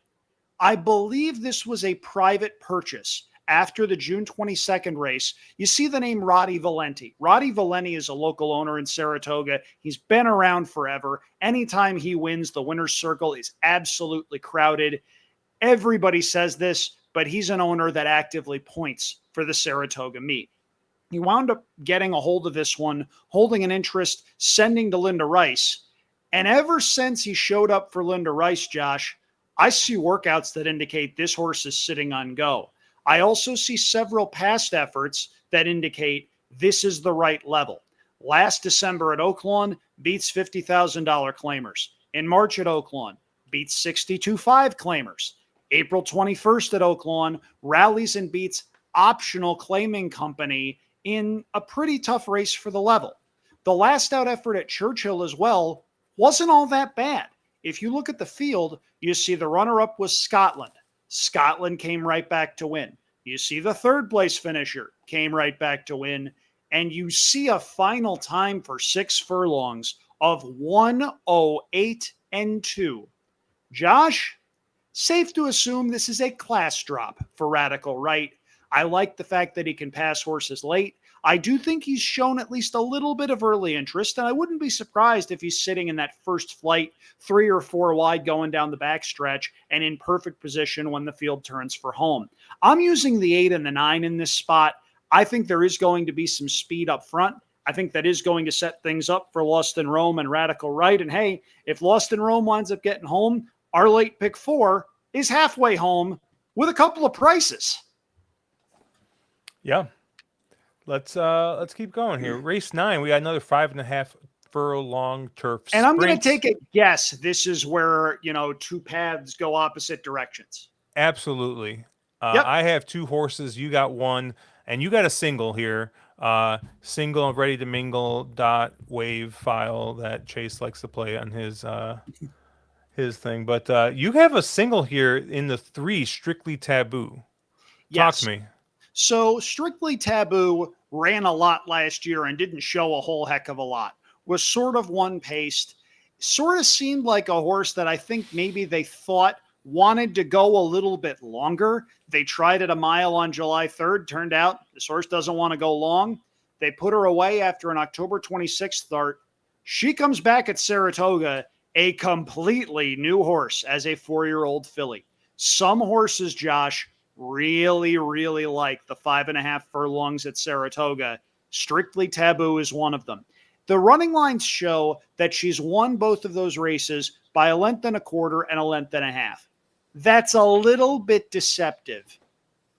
I believe this was a private purchase after the June 22nd race. You see the name Roddy Valenti. Roddy Valenti is a local owner in Saratoga. He's been around forever. Anytime he wins, the winner's circle is absolutely crowded. Everybody says this, but he's an owner that actively points for the Saratoga meet. He wound up getting a hold of this one, holding an interest, sending to Linda Rice. And ever since he showed up for Linda Rice, Josh, I see workouts that indicate this horse is sitting on go. I also see several past efforts that indicate this is the right level. Last December at Oaklawn, beats $50,000 claimers. In March at Oaklawn, beats 62.5 claimers. April 21st at Oaklawn, rallies and beats optional claiming company in a pretty tough race for the level. The last out effort at Churchill as well wasn't all that bad. If you look at the field, you see the runner-up was Scotland. Scotland came right back to win. You see the third place finisher came right back to win. And you see a final time for 6 furlongs of 1:08 and 2. Josh, safe to assume this is a class drop for Radical Right. I like the fact that he can pass horses late. I do think he's shown at least a little bit of early interest, and I wouldn't be surprised if he's sitting in that first flight, 3 or 4 wide going down the backstretch and in perfect position when the field turns for home. I'm using the 8 and the 9 in this spot. I think there is going to be some speed up front. I think that is going to set things up for Lost in Rome and Radical Right. And hey, if Lost in Rome winds up getting home, our late pick 4 is halfway home with a couple of prices. Yeah. Let's keep going here. Race 9, we got another 5.5 furlong turf sprint. And I'm going to take a guess. This is where, 2 paths go opposite directions. Absolutely. Yep. I have 2 horses. You got 1, and you got a single here. Single ready to mingle .wave file that Chase likes to play on his thing. But you have a single here in the 3, Strictly Taboo. Talk to me. So Strictly Taboo ran a lot last year and didn't show a whole heck of a lot. Was sort of one-paced. Sort of seemed like a horse that I think maybe they thought wanted to go a little bit longer. They tried it a mile on July 3rd. Turned out this horse doesn't want to go long. They put her away after an October 26th start. She comes back at Saratoga, a completely new horse as a 4-year-old filly. Some horses, Josh, really, really like the 5.5 furlongs at Saratoga. Strictly Taboo is one of them. The running lines show that she's won both of those races by a length and a quarter and a length and a half. That's a little bit deceptive.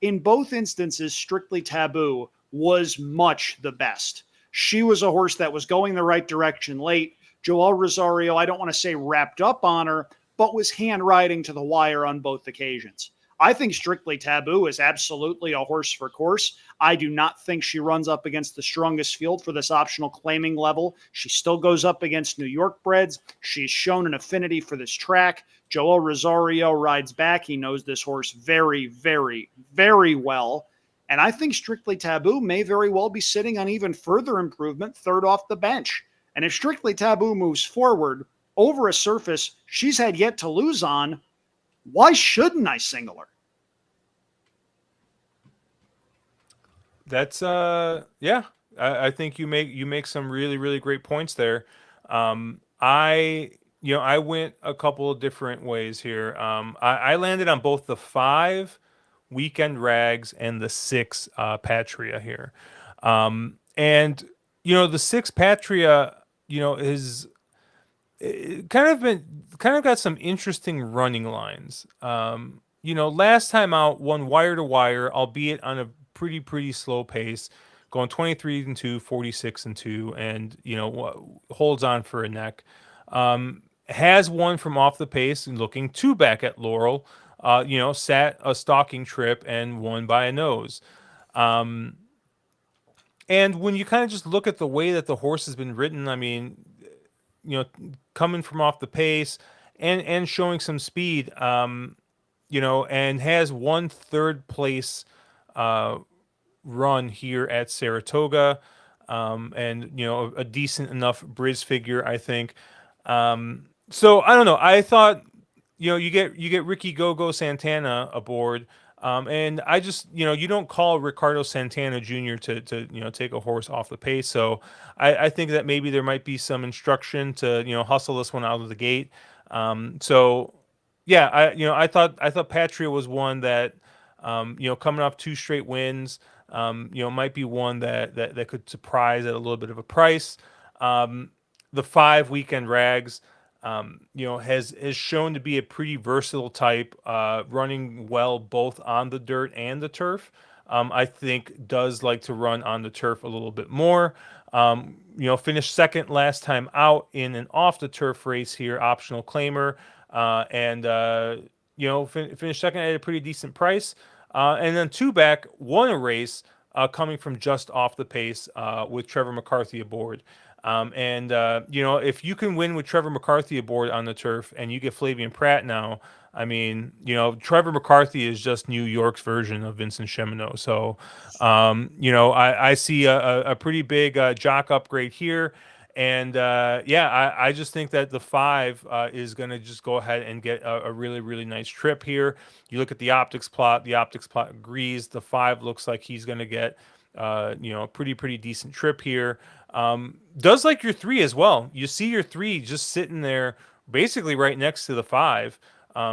In both instances, Strictly Taboo was much the best. She was a horse that was going the right direction late. Joel Rosario, I don't want to say wrapped up on her, but was hand riding to the wire on both occasions. I think Strictly Taboo is absolutely a horse for course. I do not think she runs up against the strongest field for this optional claiming level. She still goes up against New York breds. She's shown an affinity for this track. Joel Rosario rides back. He knows this horse very, very, very well. And I think Strictly Taboo may very well be sitting on even further improvement, 3rd off the bench. And if Strictly Taboo moves forward over a surface she's had yet to lose on, why shouldn't I single her? That's yeah. I think you make some really really great points there. I I went a couple of different ways here. I landed on both the 5 weekend rags and the 6 patria here. And the 6 patria is kind of got some interesting running lines. Last time out, won wire to wire, albeit on a pretty slow pace, going 23 and 2, 46 and 2, and holds on for a neck. Has won from off the pace and looking two back at Laurel. Sat a stalking trip and won by a nose. Um, and when you kind of just look at the way that the horse has been ridden, I mean, you know, coming from off the pace and showing some speed, and has one third place uh, run here at Saratoga, and a decent enough Briz figure, I think. So I don't know. I thought you get Ricky Go Santana aboard. And I just, you don't call Ricardo Santana Jr. to take a horse off the pace. So I think that maybe there might be some instruction to, hustle this one out of the gate. So yeah, I thought Patria was one that, coming off 2 straight wins, might be one that could surprise at a little bit of a price. Um, the 5 weekend rags, has shown to be a pretty versatile type, running well both on the dirt and the turf. I think does like to run on the turf a little bit more. Finished second last time out in an off the turf race here, optional claimer, and finished second at a pretty decent price. And then two back won a race, coming from just off the pace, with Trevor McCarthy aboard. And if you can win with Trevor McCarthy aboard on the turf, and you get Flavian Pratt now, I mean, Trevor McCarthy is just New York's version of Vincent Cheminot. So, I see a pretty big jock upgrade here. And yeah, I just think that the 5 is going to just go ahead and get a really, really nice trip here. You look at the optics plot, agrees. The 5 looks like he's going to get, a pretty decent trip here. Does like your 3 as well. You see your 3 just sitting there basically right next to the 5.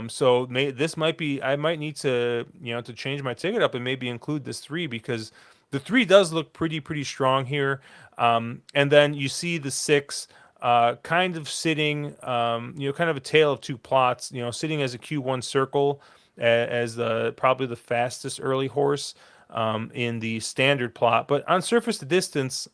So this might be, I might need to, to change my ticket up and maybe include this 3, because the 3 does look pretty strong here. And then you see the 6, kind of sitting, kind of a tale of two plots, sitting as a Q1 circle, as the probably the fastest early horse, in the standard plot. But on surface to distance,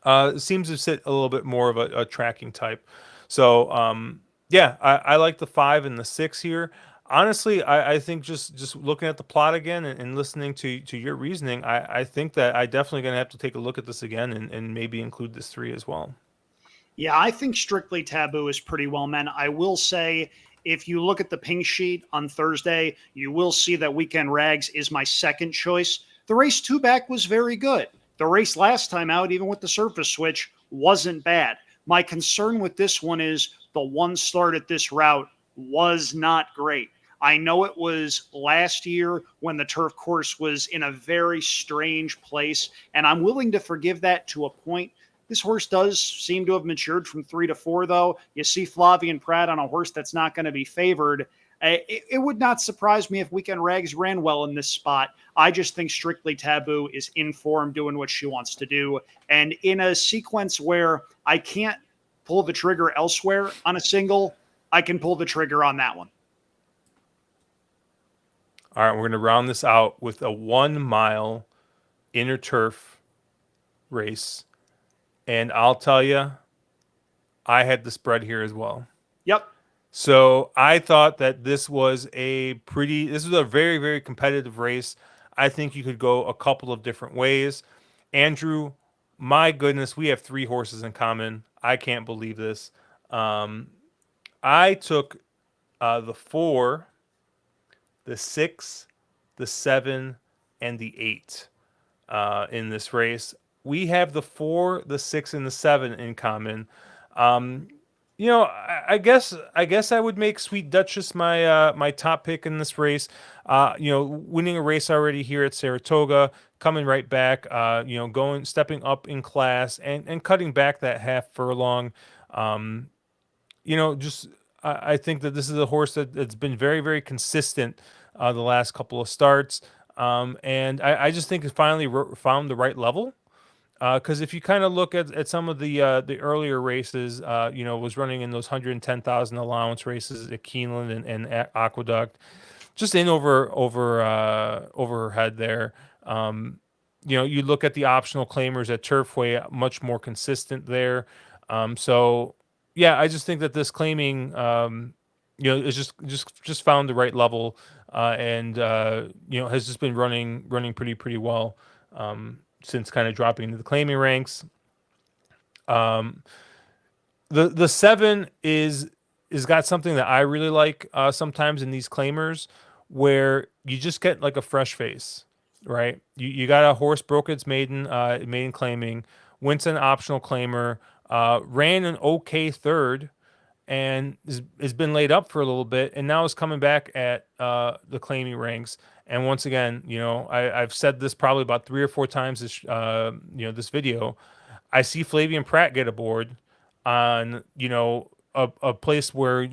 it seems to sit a little bit more of a tracking type. So yeah, I like the 5 and the 6 here. Honestly, I think just looking at the plot again, and listening to your reasoning, I think that I definitely gonna have to take a look at this again, and maybe include this 3 as well. Yeah, I think Strictly Taboo is pretty well meant. I will say, if you look at the pink sheet on Thursday, you will see that Weekend Rags is my second choice. The race two back was very good. The race last time out, even with the surface switch, wasn't bad. My concern with this one is the one start at this route was not great. I know it was last year when the turf course was in a very strange place, and I'm willing to forgive that to a point. This horse does seem to have matured from 3 to 4, though. You see Flavian Pratt on a horse that's not going to be favored. It would not surprise me if Weekend Rags ran well in this spot. I just think Strictly Taboo is in form, doing what she wants to do. And in a sequence where I can't pull the trigger elsewhere on a single, I can pull the trigger on that one. All right, we're going to round this out with a 1 mile inner turf race. And I'll tell you, I had the spread here as well. Yep. So I thought that this was a very, very competitive race. I think you could go a couple of different ways. Andrew, my goodness, we have 3 horses in common. I can't believe this. I took the 4, the 6, the 7, and the 8 in this race. We have the 4, the 6, and the 7 in common. I guess I would make Sweet Duchess my top pick in this race. Winning a race already here at Saratoga, coming right back. Going stepping up in class and cutting back that half furlong. Um, just I think that this is a horse that's been very very consistent the last couple of starts. And I just think it finally found the right level. Because if you kind of look at some of the earlier races, was running in those 110,000 allowance races at Keeneland and Aqueduct, just in over her head there. You look at the optional claimers at Turfway, much more consistent there. So yeah, I just think that this claiming, is just found the right level, and has just been running pretty well. Since kind of dropping into the claiming ranks. Um, the seven is got something that I really like sometimes in these claimers, where you just get like a fresh face, right? You got a horse broke its maiden claiming, went an optional claimer, ran an okay third, and has been laid up for a little bit, and now is coming back at the claiming ranks. And once again, I've said this probably about 3 or 4 times this video. I see Flavian Pratt get aboard on a place where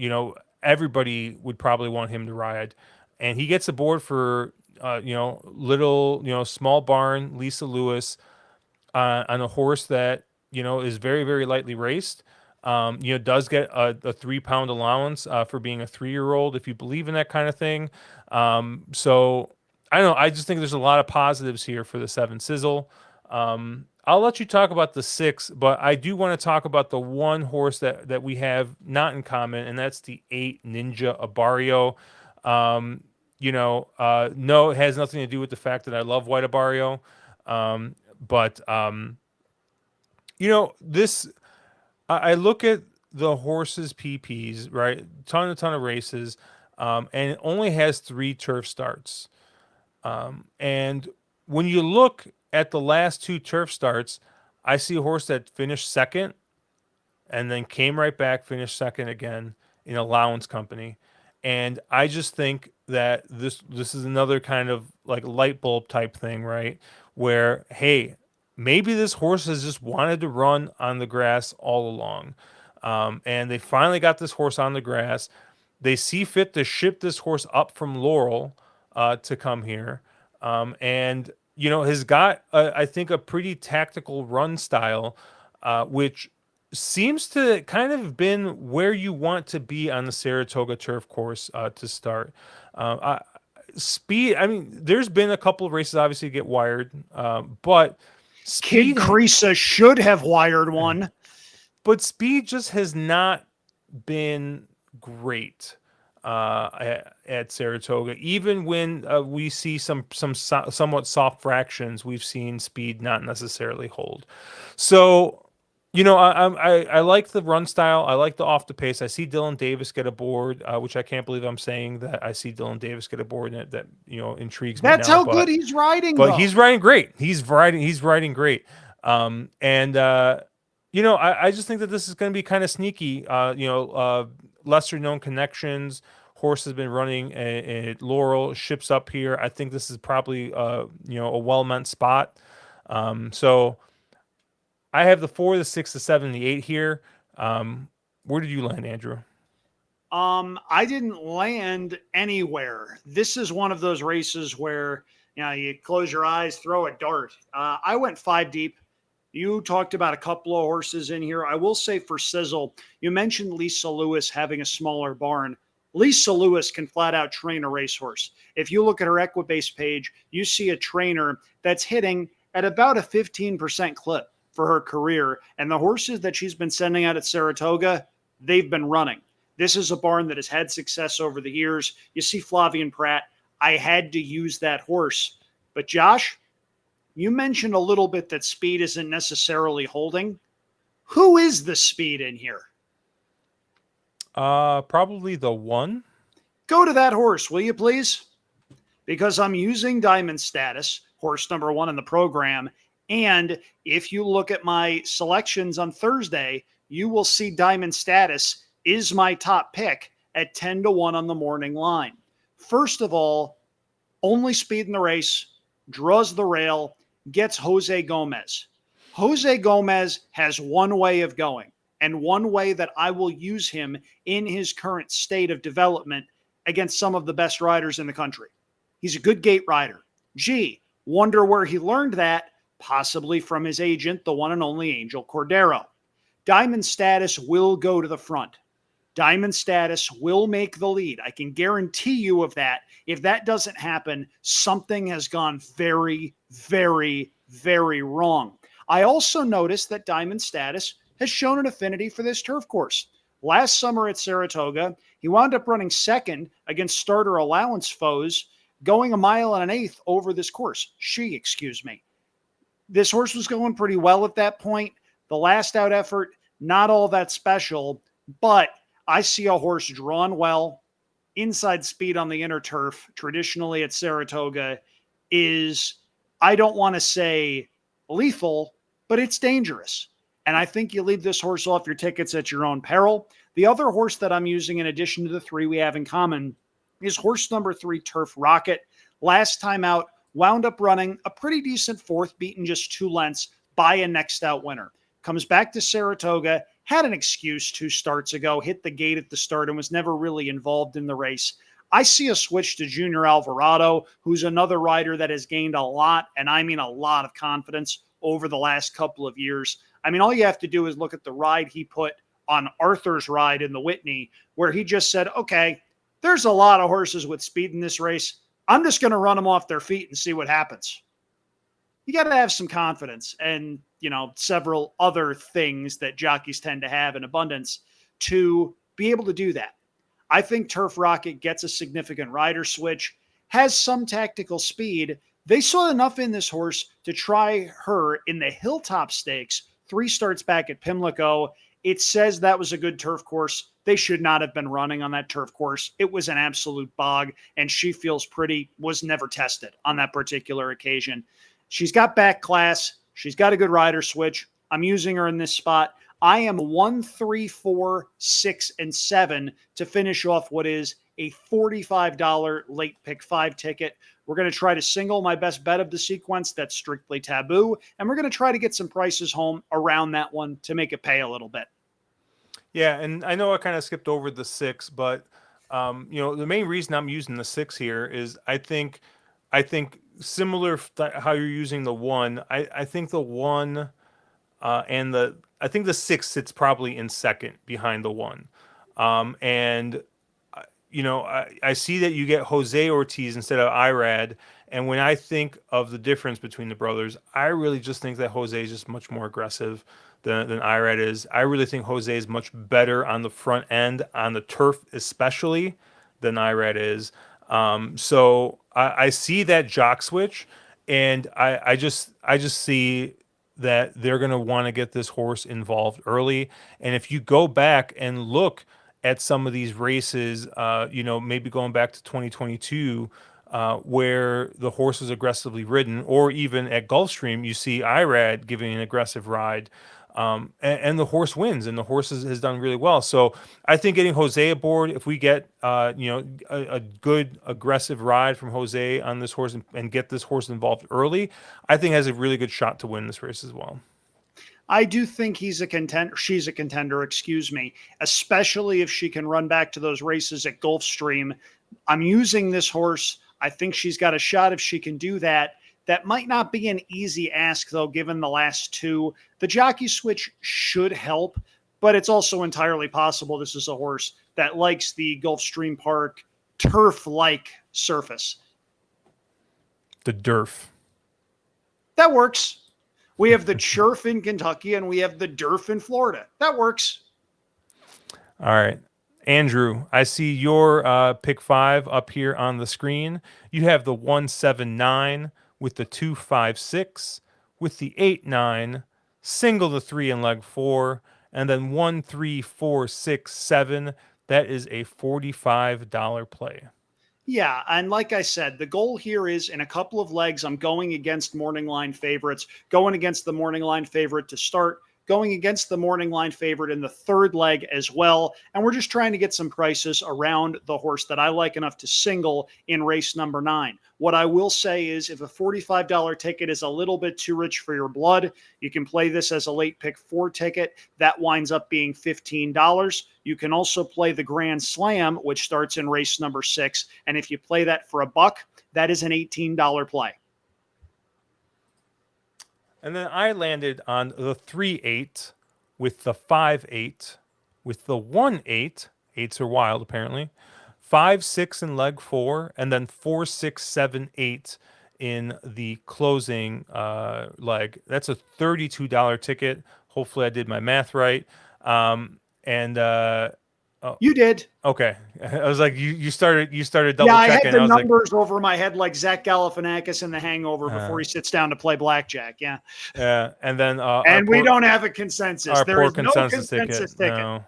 everybody would probably want him to ride, and he gets aboard for little small barn Lisa Lewis on a horse that is very very lightly raced. Does get a 3 pound allowance for being a 3-year-old if you believe in that kind of thing. So I don't know. I just think there's a lot of positives here for the 7 Sizzle. I'll let you talk about the 6, but I do want to talk about the one horse that we have not in common, and that's the 8 Ninja Abario. No, it has nothing to do with the fact that I love White Abario. But this I look at the horse's PPs, right? Ton of races, and it only has 3 turf starts. And when you look at the last 2 turf starts, I see a horse that finished second and then came right back, finished second again in allowance company. And I just think that this is another kind of like light bulb type thing, right? Where, hey, maybe this horse has just wanted to run on the grass all along. And they finally got this horse on the grass. They see fit to ship this horse up from Laurel to come here. And has got I think a pretty tactical run style, which seems to kind of been where you want to be on the Saratoga turf course to start. Speed. I mean, there's been a couple of races obviously get wired, but Kid speed. Creasa should have wired one. But speed just has not been great at Saratoga. Even when we see somewhat soft fractions, we've seen speed not necessarily hold. So, I like the run style. I like the off the pace. I see Dylan Davis get aboard, which I can't believe I'm saying that I see Dylan Davis get aboard, and that intrigues me That's now. how good he's riding, But though. he's riding great. He's riding great. I just think that this is going to be kind of sneaky. Lesser known connections. Horse has been running at Laurel, ships up here. I think this is probably a well meant spot. So I have the 4, the 6, the 7, the 8 here. Where did you land, Andrew? I didn't land anywhere. This is one of those races where you close your eyes, throw a dart. I went 5 deep. You talked about a couple of horses in here. I will say for Sizzle, you mentioned Lisa Lewis having a smaller barn. Lisa Lewis can flat out train a racehorse. If you look at her Equibase page, you see a trainer that's hitting at about a 15% clip for her career. And the horses that she's been sending out at Saratoga, they've been running. This is a barn that has had success over the years. You see Flavian Pratt. I had to use that horse. But Josh, you mentioned a little bit that speed isn't necessarily holding. Who is the speed in here? Probably the 1. Go to that horse, will you please? Because I'm using Diamond Status, horse number 1 in the program. And if you look at my selections on Thursday, you will see Diamond Status is my top pick at 10-1 on the morning line. First of all, only speed in the race, draws the rail, gets Jose Gomez. Jose Gomez has one way of going, and one way that I will use him in his current state of development against some of the best riders in the country. He's a good gate rider. Gee, wonder where he learned that, possibly from his agent, the one and only Angel Cordero. Diamond Status will go to the front. Diamond Status will make the lead. I can guarantee you of that. If that doesn't happen, something has gone very, very, very wrong. I also noticed that Diamond Status has shown an affinity for this turf course. Last summer at Saratoga, he wound up running second against starter allowance foes, going 1.125 over this course. Excuse me. This horse was going pretty well at that point. The last out effort, not all that special, but I see a horse drawn well. Inside speed on the inner turf, traditionally at Saratoga, is, I don't want to say lethal, but it's dangerous. And I think you leave this horse off your tickets at your own peril. The other horse that I'm using, in addition to the three we have in common, is horse number 3, Turf Rocket. Last time out, wound up running a pretty decent fourth, beaten just 2 lengths by a next out winner. Comes back to Saratoga, had an excuse 2 starts ago, hit the gate at the start and was never really involved in the race. I see a switch to Junior Alvarado, who's another rider that has gained a lot, and I mean a lot of confidence over the last couple of years. I mean, all you have to do is look at the ride he put on Arthur's ride in the Whitney, where he just said, okay, there's a lot of horses with speed in this race. I'm just going to run them off their feet and see what happens. You got to have some confidence and, several other things that jockeys tend to have in abundance to be able to do that. I think Turf Rocket gets a significant rider switch, has some tactical speed. They saw enough in this horse to try her in the Hilltop Stakes 3 starts back at Pimlico. It says that was a good turf course. They should not have been running on that turf course. It was an absolute bog, and she feels was never tested on that particular occasion. She's got back class. She's got a good rider switch. I'm using her in this spot. I am 1, 3, 4, 6, and 7 to finish off what is a $45 late pick 5 ticket. We're going to try to single my best bet of the sequence. That's Strictly Taboo. And we're going to try to get some prices home around that one to make it pay a little bit. Yeah, and I know I kind of skipped over the 6, but the main reason I'm using the 6 here is I think similar how you're using the 1. I think the 1 I think the 6 sits probably in second behind the 1. I see that you get Jose Ortiz instead of Irad. And when I think of the difference between the brothers, I really just think that Jose is just much more aggressive than Irad is. I really think Jose is much better on the front end, on the turf especially, than Irad is. So I see that jock switch, and I just see that they're going to want to get this horse involved early. And if you go back and look at some of these races, maybe going back to 2022, where the horse was aggressively ridden, or even at Gulfstream, you see Irad giving an aggressive ride, and the horse wins, and the horse has done really well. So I think getting Jose aboard, if we get a good aggressive ride from Jose on this horse and get this horse involved early, I think has a really good shot to win this race as well. I do think she's a contender, especially if she can run back to those races at Gulfstream. I'm using this horse. I think she's got a shot if she can do that. That might not be an easy ask, though, given the last 2. The jockey switch should help, but it's also entirely possible this is a horse that likes the Gulfstream Park turf-like surface. The DURF. That works. We have the Churf in Kentucky, and we have the DURF in Florida. That works. All right. Andrew, I see your pick 5 up here on the screen. You have the 179 with the 256, with the 8-9, single the 3 in leg 4, and then 1, 3, 4, 6, 7. That is a $45 play. Yeah, and like I said, the goal here is in a couple of legs, I'm going against morning line favorites, going against the morning line favorite to start, going against the morning line favorite in the third leg as well. And we're just trying to get some prices around the horse that I like enough to single in race number 9. What I will say is if a $45 ticket is a little bit too rich for your blood, you can play this as a late pick 4 ticket. That winds up being $15. You can also play the Grand Slam, which starts in race number 6. And if you play that for $1, that is an $18 play. And then I landed on the 3-8 with the 5-8 with the 1-8. 8s are wild, apparently. 5-6 in leg 4, and then 4-6-7-8 in the closing leg. That's a $32 ticket. Hopefully I did my math right. You did. Okay. I was like, you started double checking. Yeah, I had the numbers over my head like Zach Galifianakis in The Hangover before he sits down to play blackjack. Yeah. Yeah, and then and we don't have a consensus. There is no consensus ticket. No.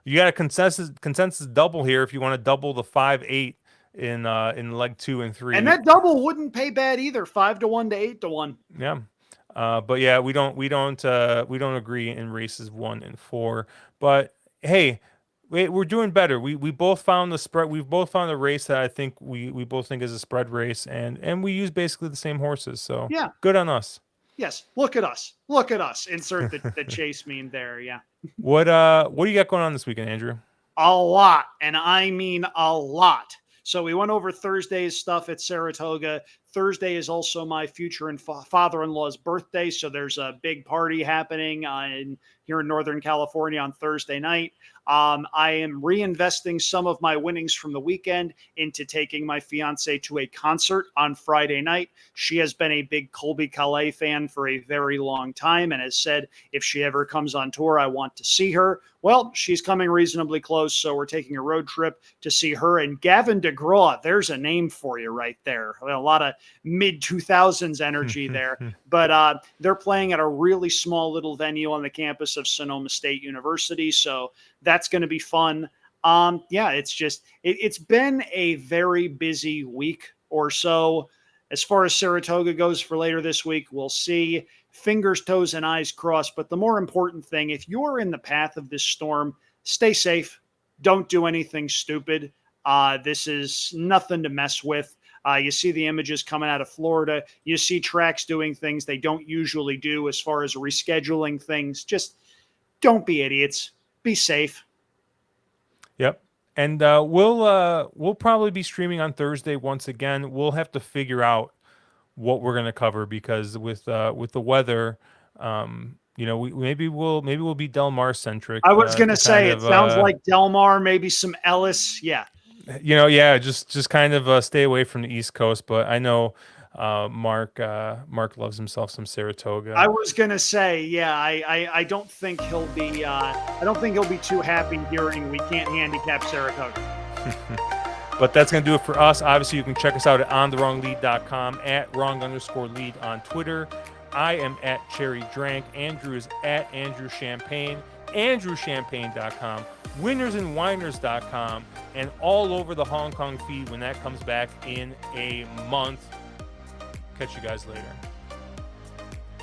You got a consensus double here if you want to double the 5-8 in leg 2 and 3. And that double wouldn't pay bad either, 5-1 to 8-1. Yeah. But yeah, we don't agree in races 1 and 4. But hey, we're doing better. We both found the spread. We've both found a race that I think we both think is a spread race, and we use basically the same horses. So yeah, good on us. Yes, look at us. Look at us. Insert the chase meme there. Yeah. What do you got going on this weekend, Andrew? A lot, and I mean a lot. So we went over Thursday's stuff at Saratoga. Thursday is also my future and father-in-law's birthday, so there's a big party happening here in Northern California on Thursday night. I am reinvesting some of my winnings from the weekend into taking my fiance to a concert on Friday night. She has been a big Colby Calais fan for a very long time and has said if she ever comes on tour, I want to see her. Well, she's coming reasonably close, so we're taking a road trip to see her. And Gavin DeGraw, there's a name for you right there. A lot of mid-2000s energy there. But they're playing at a really small little venue on the campus of Sonoma State University, so that's going to be fun. Yeah, it's been a very busy week or so. As far as Saratoga goes for later this week, we'll see. Fingers, toes, and eyes crossed. But the more important thing, if you're in the path of this storm, stay safe. Don't do anything stupid. This is nothing to mess with. You see the images coming out of Florida. You see tracks doing things they don't usually do as far as rescheduling things. Just don't be idiots. Be safe. Yep. And we'll probably be streaming on Thursday once again. We'll have to figure out what we're going to cover because with the weather, maybe we'll be Del Mar centric. I was going to say it sounds like Del Mar, maybe some Ellis. Yeah. Just kind of stay away from the East Coast. But I know Mark loves himself some Saratoga. I was gonna say, yeah, I don't think he'll be too happy hearing we can't handicap Saratoga. But that's going to do it for us. Obviously, you can check us out at ontherwronglead.com, at wrong_lead on Twitter. I am at Cherry Drank. Andrew is at Andrew Champagne. AndrewChampagne.com, winnersandwiners.com, and all over the Hong Kong feed when that comes back in a month. Catch you guys later.